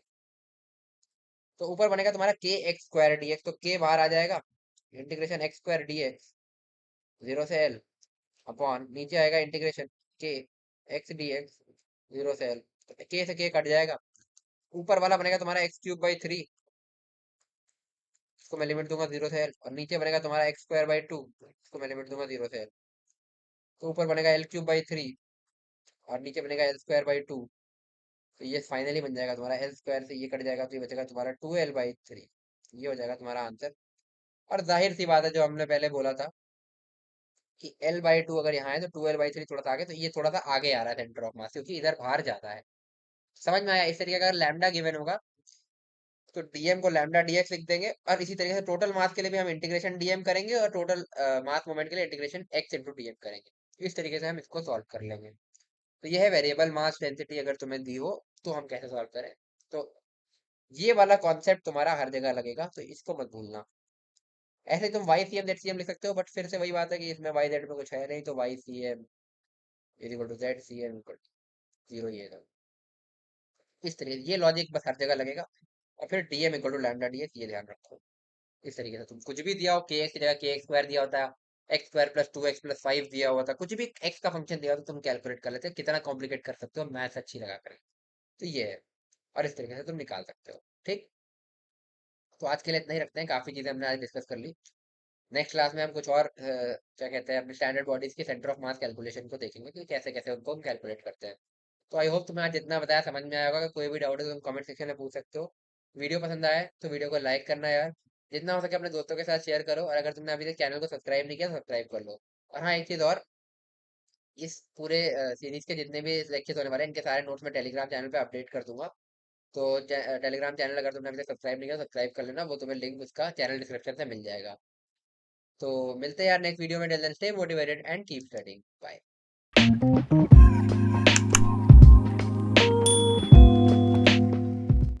S1: तो ऊपर बनेगा तुम्हारा के एक्स स्क्वायर डी एक्स, तो के बाहर आ जाएगा, integration x square D x zero से एल अपॉन नीचे आएगा इंटीग्रेशन के एक्स डी एक्स जीरो से एल। के से के कट जाएगा, ऊपर वाला बनेगा तुम्हारा x³/3, इसको मैं लिमिट दूंगा जीरो से एल। और नीचे बनेगा तुम्हारा x²/2, इसको मैं लिमिट दूंगा जीरो से एल। तो ऊपर बनेगा L³/3 और नीचे बनेगा L²/2। तो ये फाइनली बन जाएगा तुम्हारा, एल स्क्वायर से ये कट जाएगा तो ये बचेगा तुम्हारा 2L/3। ये हो जाएगा तुम्हारा आंसर। और जाहिर सी बात है, जो हमने पहले बोला था कि L/2 अगर यहाँ है तो 2L/3 थोड़ा सा आगे, तो ये थोड़ा सा आगे आ रहा है सेंटर ऑफ मास, क्योंकि इधर बाहर जाता है। समझ में आया, इस तरीके का अगर लैम्डा गिवन होगा तो डीएम को लैम्डा डीएक्स लिख देंगे, और इसी तरीके से टोटल मास के लिए भी हम इंटीग्रेशन डीएम करेंगे, और टोटल मास मोमेंट के लिए इंटीग्रेशन एक्स इंटू डीएम करेंगे। इस तरीके से हम इसको सॉल्व कर लेंगे। तो यह है वेरिएबल मास डेंसिटी अगर तुम्हें दी हो तो हम कैसे सॉल्व करें। तो ये वाला कॉन्सेप्ट तुम्हारा हर जगह लगेगा, तो इसको मत भूलना। ऐसे तुम Y C M Z C M लिख सकते हो, बट फिर से वही बात है कि इसमें वाई जेड में कुछ है नहीं, तो Y C M is equal to Z C M equal to zero, ये है। इस तरीके ये लॉजिक बस हर जगह लगेगा। और फिर DM equal to lambda DX, ये ध्यान रखो। इस तरीके से तुम कुछ भी दिया हो, के एक्स की जगह के एक्स स्क्वायर दिया होता है, x² + 2x + 5 दिया हुआ था, कुछ भी एक्स का फंक्शन दिया होता, तुम कैलकुलेट कर लेते, कितना कॉम्प्लिकेट कर सकते हो मैथ्स अच्छी लगा कर। तो ये है, और इस तरीके से तुम निकाल सकते हो। ठीक, तो आज के लिए इतना ही रखते हैं, काफी चीजें हमने आज डिस्कस कर ली। नेक्स्ट क्लास में हम कुछ और क्या कहते हैं, अपने स्टैंडर्ड बॉडीज के सेंटर ऑफ मास कैलकुलेशन को देखेंगे कि कैसे कैसे उनको हम कैलकुलेट करते हैं। तो आई होप तुम्हें आज जितना बताया समझ में आया होगा। कोई भी डाउट है तो तुम कमेंट सेक्शन में पूछ सकते हो। वीडियो पसंद आए तो वीडियो को लाइक करना यार, जितना हो सके अपने दोस्तों के साथ शेयर करो, और अगर तुमने अभी तक चैनल को सब्सक्राइब नहीं किया तो सब्सक्राइब कर लो। और हाँ, एक चीज़ और, इस पूरे सीरीज के जितने भी लेक्चर्स होने वाले हैं, इनके सारे नोट्स मैं टेलीग्राम चैनल पे अपडेट कर दूंगा। तो टेलीग्राम चैनल अगर तुमने अभी तक सब्सक्राइब नहीं किया तो सब्सक्राइब कर लेना, वो तुम्हें लिंक उसका चैनल डिस्क्रिप्शन से मिल जाएगा। तो मिलते हैं यार नेक्स्ट वीडियो में। Till then stay motivated and keep studying. Bye.